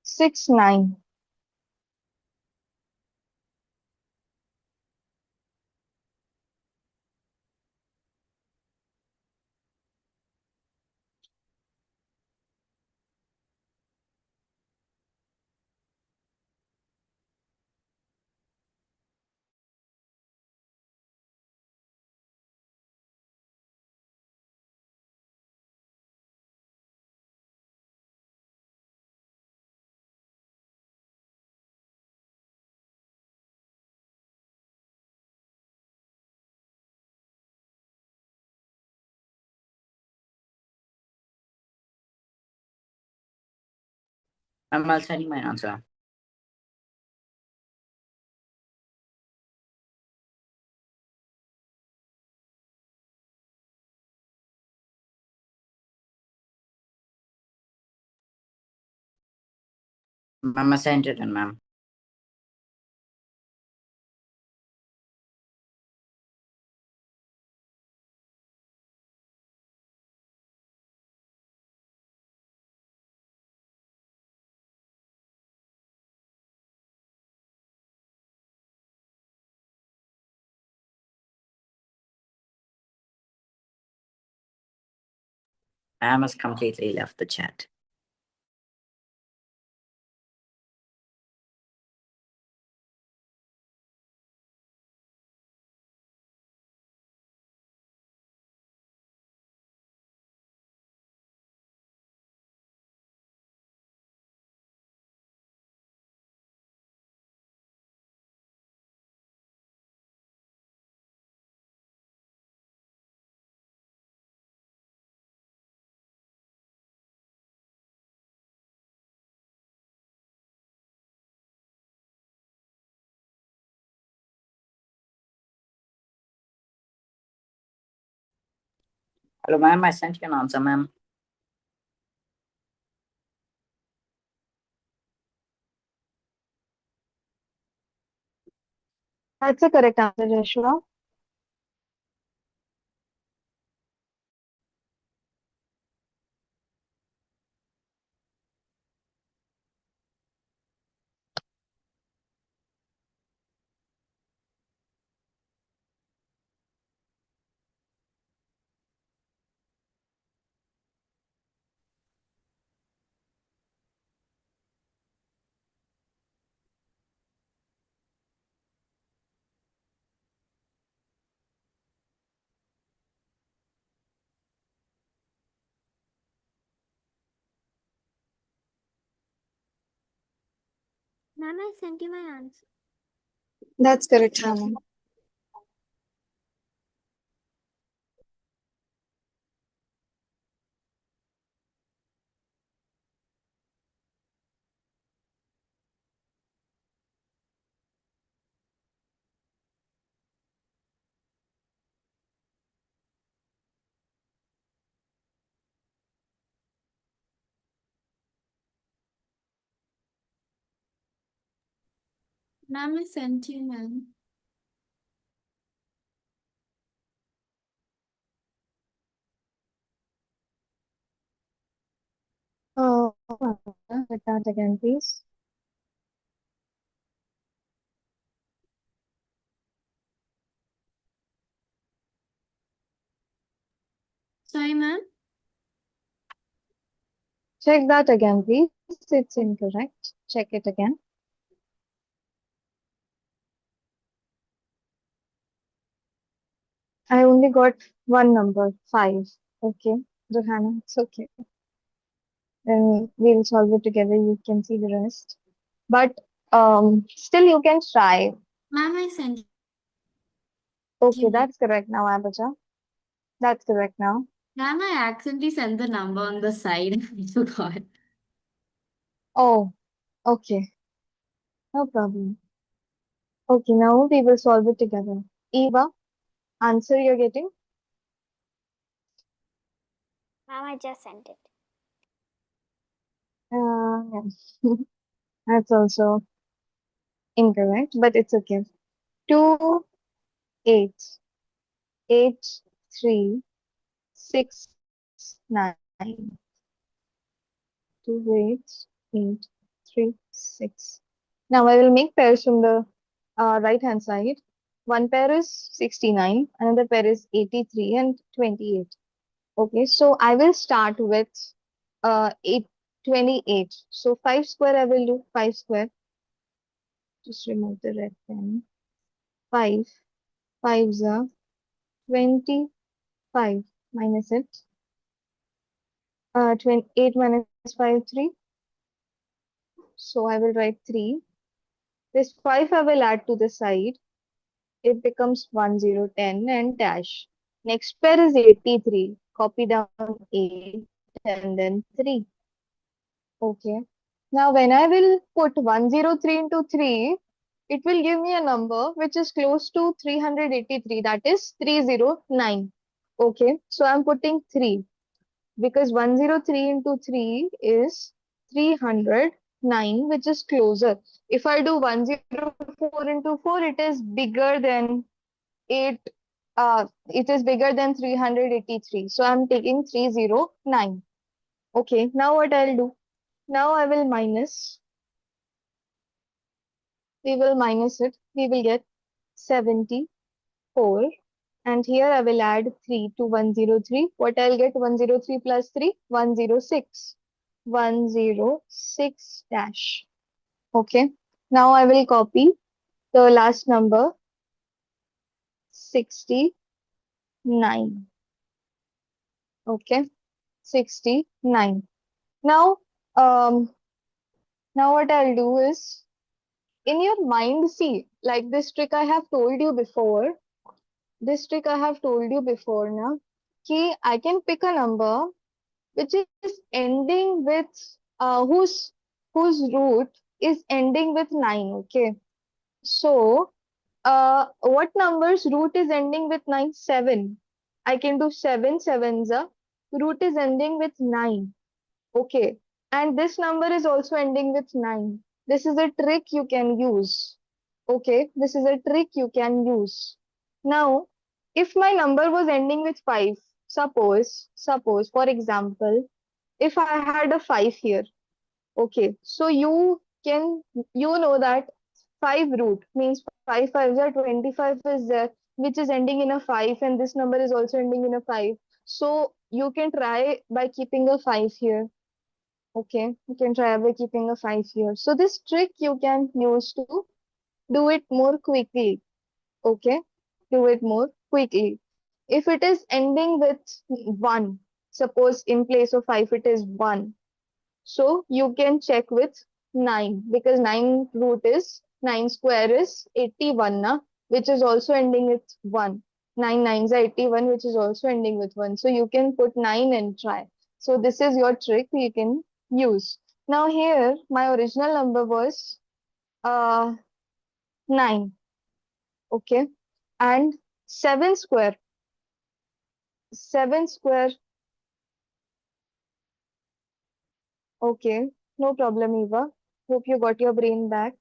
69. I'll send you my answer. Ma'am, I sent it in, ma'am. Ma'am has completely left the chat. Hello, ma'am, I sent you an answer, ma'am. That's the correct answer, Joshua. Ma'am, I sent you my answer. That's correct, Hannah. Ma'am, I sent you, ma'am. Oh, with that again, please. Sorry, ma'am. Check that again, please. It's incorrect. Check it again. I only got one number, 5. Okay, Johanna, it's okay. Then we'll solve it together. You can see the rest. But still you can try. Ma'am, I sent Okay, you. that's correct now, Abacha. That's correct now. Ma'am, I accidentally sent the number on the side. I forgot. Oh, okay. No problem. Okay, now we will solve it together. Eva, answer you're getting? Ma'am, I just sent it. Yeah. That's also incorrect, but it's okay. 2, 8, 8, 3, 6, 9. 2, 8, 8, 3, 6. Now I will make pairs from the right hand side. One pair is 69, another pair is 83 and 28. Okay, so I will start with 28. So 5 square I will do 5 square. Just remove the red pen. 5, 5s are 25 minus it. 28 minus 5, 3. So I will write 3. This 5 I will add to the side. It becomes 1010 and dash. Next pair is 83. Copy down 8 and then 3. Okay. Now when I will put 103 into 3, it will give me a number which is close to 383. That is 309. Okay. So I'm putting 3 because 103 into 3 is 309, which is closer. If I do 104 into 4, it is bigger than 8, it is bigger than 383. So I'm taking 309. Okay, now what I'll do? Now I will minus, we will minus it. We will get 74. And here I will add 3 to 103. What I'll get? 103 plus 3, 106. 106 dash. Okay. Now I will copy the last number, 69. Okay. 69. Now, now what I'll do is, in your mind, see, like this trick I have told you before. This trick I have told you before, now, कि I can pick a number which is ending with whose root is ending with 9. Okay, so what number's root is ending with 9? 7. I can do 7 sevens. Root is ending with 9. Okay, and this number is also ending with 9. This is a trick you can use. Okay, this is a trick you can use. Now, if my number was ending with 5, suppose for example, if I had a 5 here, okay, so you know that 5 root means 5 5s are 25 is there, which is ending in a 5, and this number is also ending in a 5. So you can try by keeping a 5 here. Okay, you can try by keeping a 5 here. So this trick you can use to do it more quickly. Okay, do it more quickly. If it is ending with 1, suppose in place of 5 it is 1. So you can check with 9 because 9 root is 9 square is 81 na, which is also ending with 1. 9 nines are 81 which is also ending with 1. So you can put 9 and try. So this is your trick you can use. Now here my original number was 9. Okay. And 7 square. 7 square. Okay. No problem, Eva. Hope you got your brain back.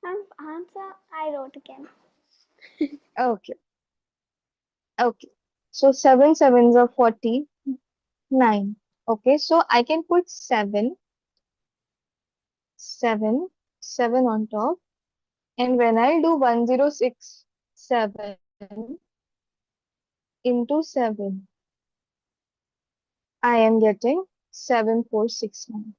Answer I wrote again. Okay. Okay. So 7 sevens are 49. Okay. So I can put 7, 7, 7 on top. And when I do 1067 into 7, I am getting 7469.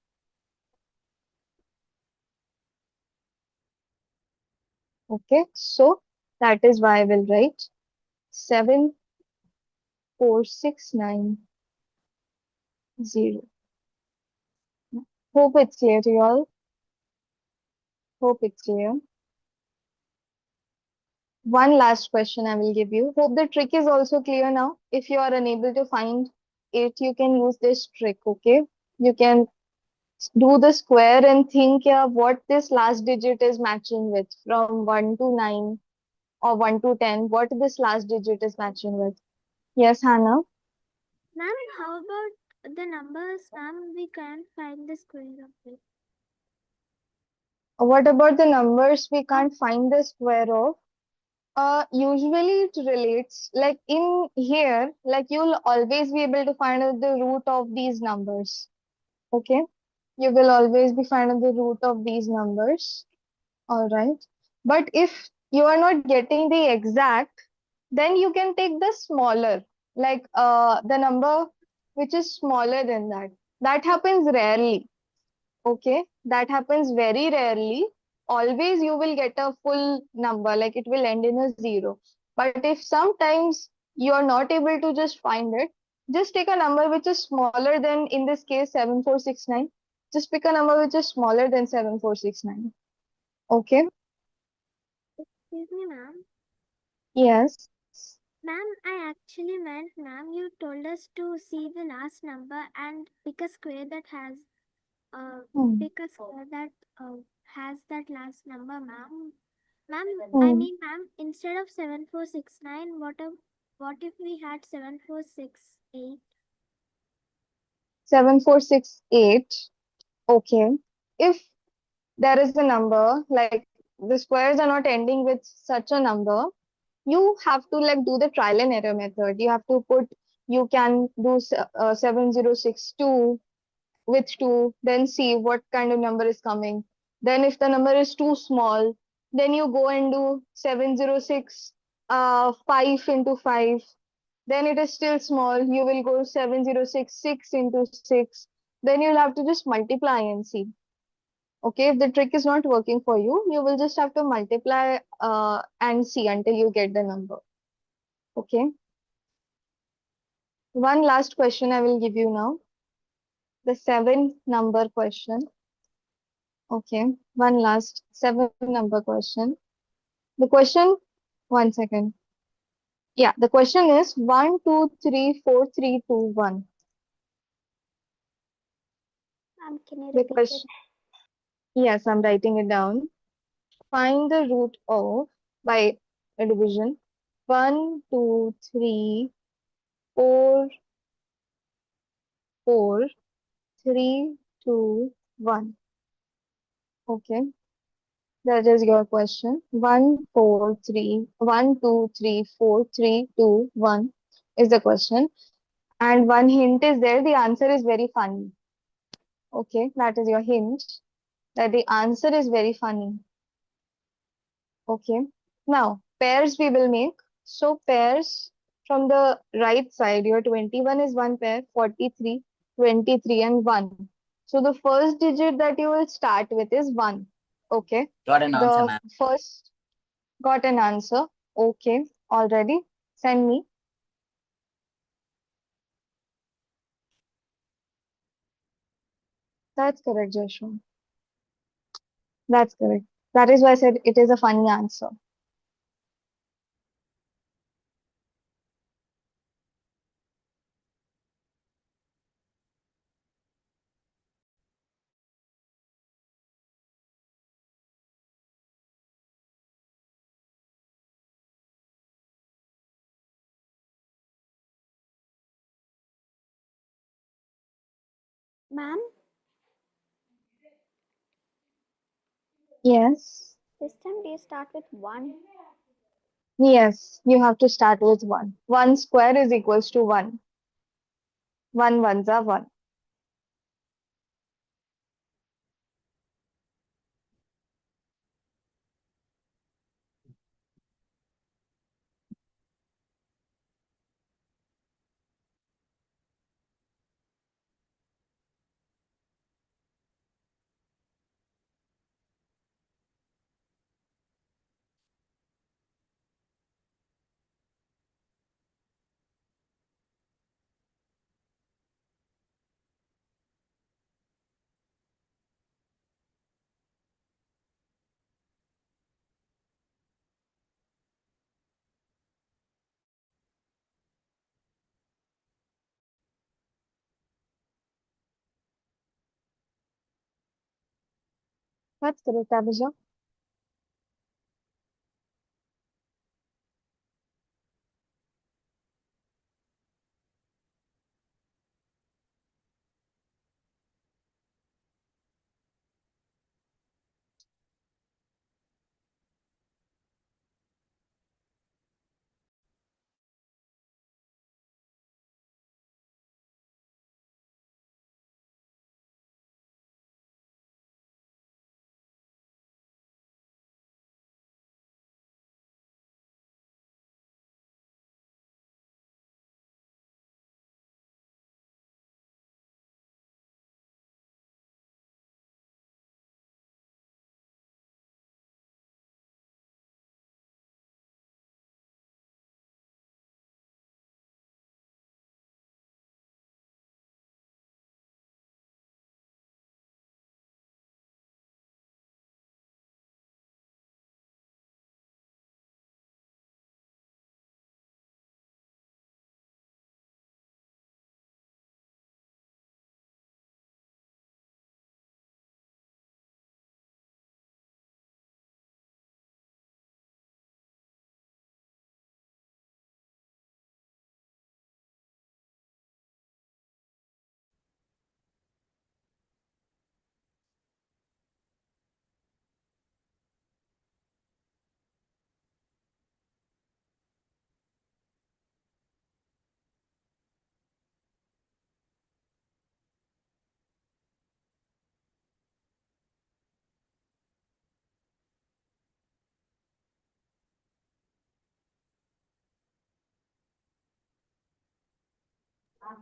Okay. So that is why I will write 74690. Hope it's clear to you all. Hope it's clear. One last question I will give you. Hope the trick is also clear now. If you are unable to find it, you can use this trick, okay? You can do the square and think, yeah, what this last digit is matching with from 1 to 9 or 1 to 10, what this last digit is matching with. Yes, Hannah? Ma'am, how about the numbers? Ma'am, we can't find the square of it. What about the numbers we can't find the square of? Usually it relates like in here, like you'll always be able to find out the root of these numbers. Okay, you will always be finding the root of these numbers. All right. But if you are not getting the exact, then you can take the smaller, like the number which is smaller than that. That happens rarely. Okay, that happens very rarely. Always you will get a full number, like it will end in a 0. But if sometimes you are not able to just find it, just take a number which is smaller than, in this case, 7469. Just pick a number which is smaller than 7469. Okay, Excuse me, ma'am. yes. Ma'am, I actually meant, ma'am, you told us to see the last number and pick a square that has Hmm. pick a square that has that last number, ma'am. Ma'am, I Hmm. mean, ma'am, instead of 7469, what if we had 7468? 7468. Okay. If there is a number, like the squares are not ending with such a number, you have to like do the trial and error method. You have to put, you can do 7062 with 2, then see what kind of number is coming. Then if the number is too small, then you go and do 706 5 into 5. Then it is still small, you will go 7066 into 6. Then you'll have to just multiply and see. Okay, if the trick is not working for you, you will just have to multiply and see until you get the number. Okay. One last question I will give you now. The 7 number question. Okay. One last 7 number question. The question, 1 second. Yeah, the question is 1 2 3 4 3 2 1. Ma'am, can you The repeat it? question, yes, I'm writing it down. Find the root of by a division. 1 2 3 4 4 3 2 1. Okay, that is your question. 1 4 3 1 2 3 4 3 2 1 is the question. And one hint is there. The answer is very funny. Okay, that is your hint that the answer is very funny. Okay. Now, pairs we will make. So pairs from the right side, your 21 is one pair, 43, 23 and 1. So the first digit that you will start with is 1. Okay. Got an answer, The ma'am. first got an answer. Okay. Already. Send me. That's correct, Joshua. That's correct. That is why I said it is a funny answer. Ma'am, Yes. this time do you start with 1? Yes, you have to start with 1. 1 square is equals to 1. 1 ones are 1. That's correct, Abhijit.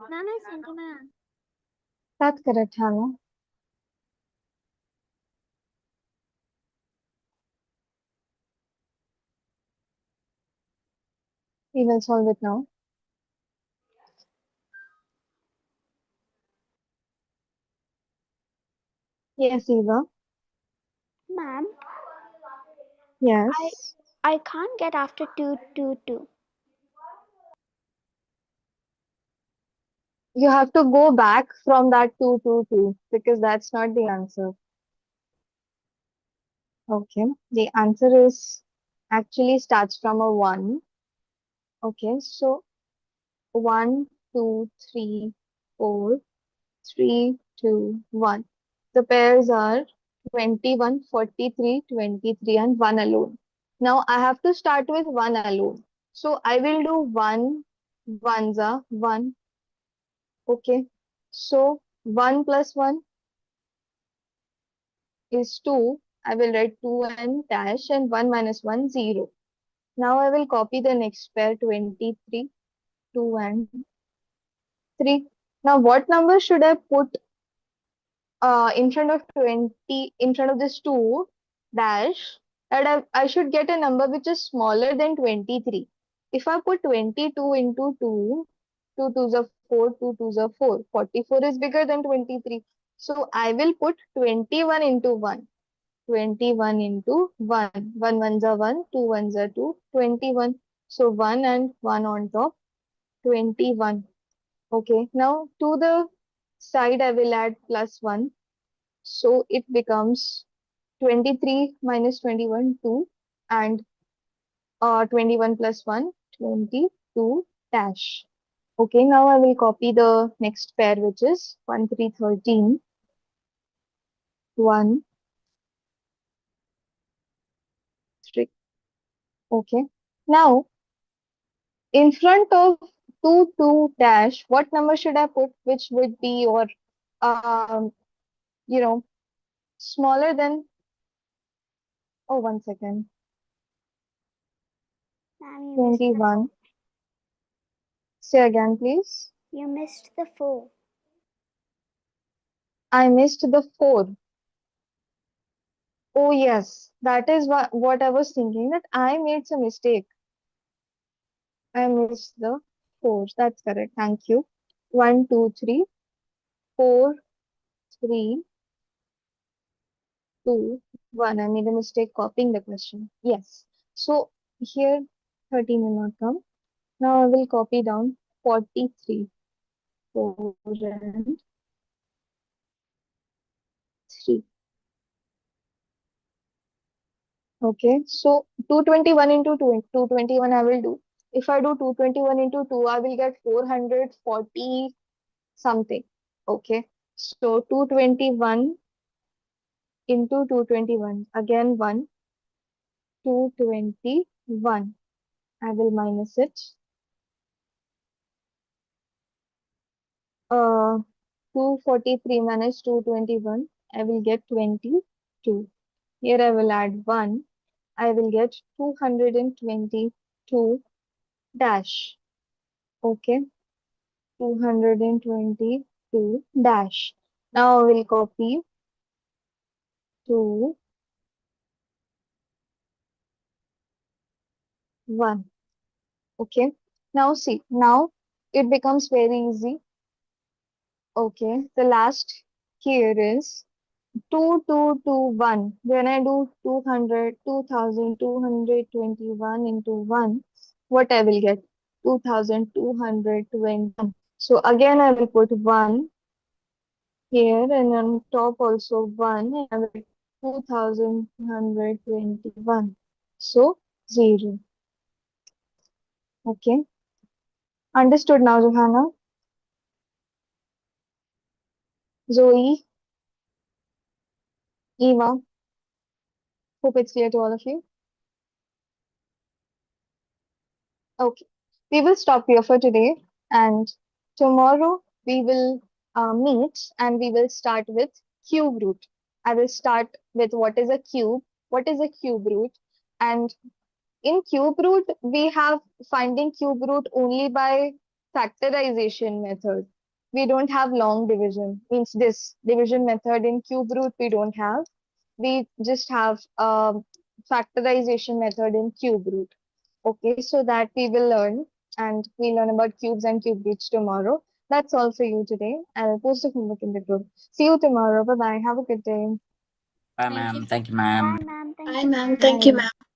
Ma'am, I sent you my answer. That's correct, Hannah. We will solve it now. Yes, Eva. Ma'am, Yes. I can't get after 2, 2, 2. You have to go back from that 2 because that's not the answer. Okay. The answer is actually starts from a 1. Okay. So 1, 2, 3, 4, 3, 2, 1. The pairs are 21, 43, 23, and 1 alone. Now I have to start with 1 alone. So I will do 1, ones are 1. Okay. So 1 plus 1 is 2. I will write 2 and dash and 1 minus 1, 0. Now I will copy the next pair 23, 2 and 3. Now what number should I put in front of 20, in front of this 2 dash? And I should get a number which is smaller than 23. If I put 22 into 2, 2 twos are 4, 2 twos are 4. 44 is bigger than 23. So I will put 21 into 1. 21 into 1. 1 ones are 1, 2 ones are 2, 21. So 1 and 1 on top, 21. Okay, now to the side I will add plus 1. So it becomes 23 minus 21, 2, and 21 plus 1, 22 dash. Okay, now I will copy the next pair, which is 1, 3, 13, 1, 3. Okay, now in front of 2, 2 dash, what number should I put, which would be your, um, you know, smaller than, oh, 1 second, Ma'am, you missed the 21. Say again, please. You missed the 4. I missed the 4. Oh, yes, that is what I was thinking, that I made some mistake. I missed the 4. That's correct. Thank you. 1, 2, 3, 4, 3, 2, 1. I made a mistake copying the question. Yes. So here 13 will not come. Now I will copy down 43. 4 and 3. Okay. So 221 into 221 I will do. If I do 221 into 2, I will get 440 something. Okay. So 221 into 221. Again 1. 221. I will minus it. 243 minus 221. I will get 22. Here I will add 1. I will get 222 dash. Okay. 222 dash. Now I will copy 2, 1. Okay. Now see, now it becomes very easy. Okay. The last here is 2221. When I do 200, 2221 into 1, what I will get? 2221. So again, I will put 1 here, and on top also 1, and I will get 2221. So 0. Okay. Understood now, Johanna? Zoe, Eva, hope it's clear to all of you. Okay, we will stop here for today, and tomorrow we will meet and we will start with cube root. I will start with what is a cube, what is a cube root, and in cube root we have finding cube root only by factorization method. We don't have long division, means this division method in cube root we don't have. We just have factorization method in cube root. Okay, so that we will learn, and we learn about cubes and cube roots tomorrow. That's all for you today. I'll post the homework in the group. See you tomorrow. Bye bye. Have a good day. Bye, Thank you. ma'am. Thank you, ma'am. Bye, ma'am. Thank Bye, you. ma'am. Thank you, Bye. ma'am.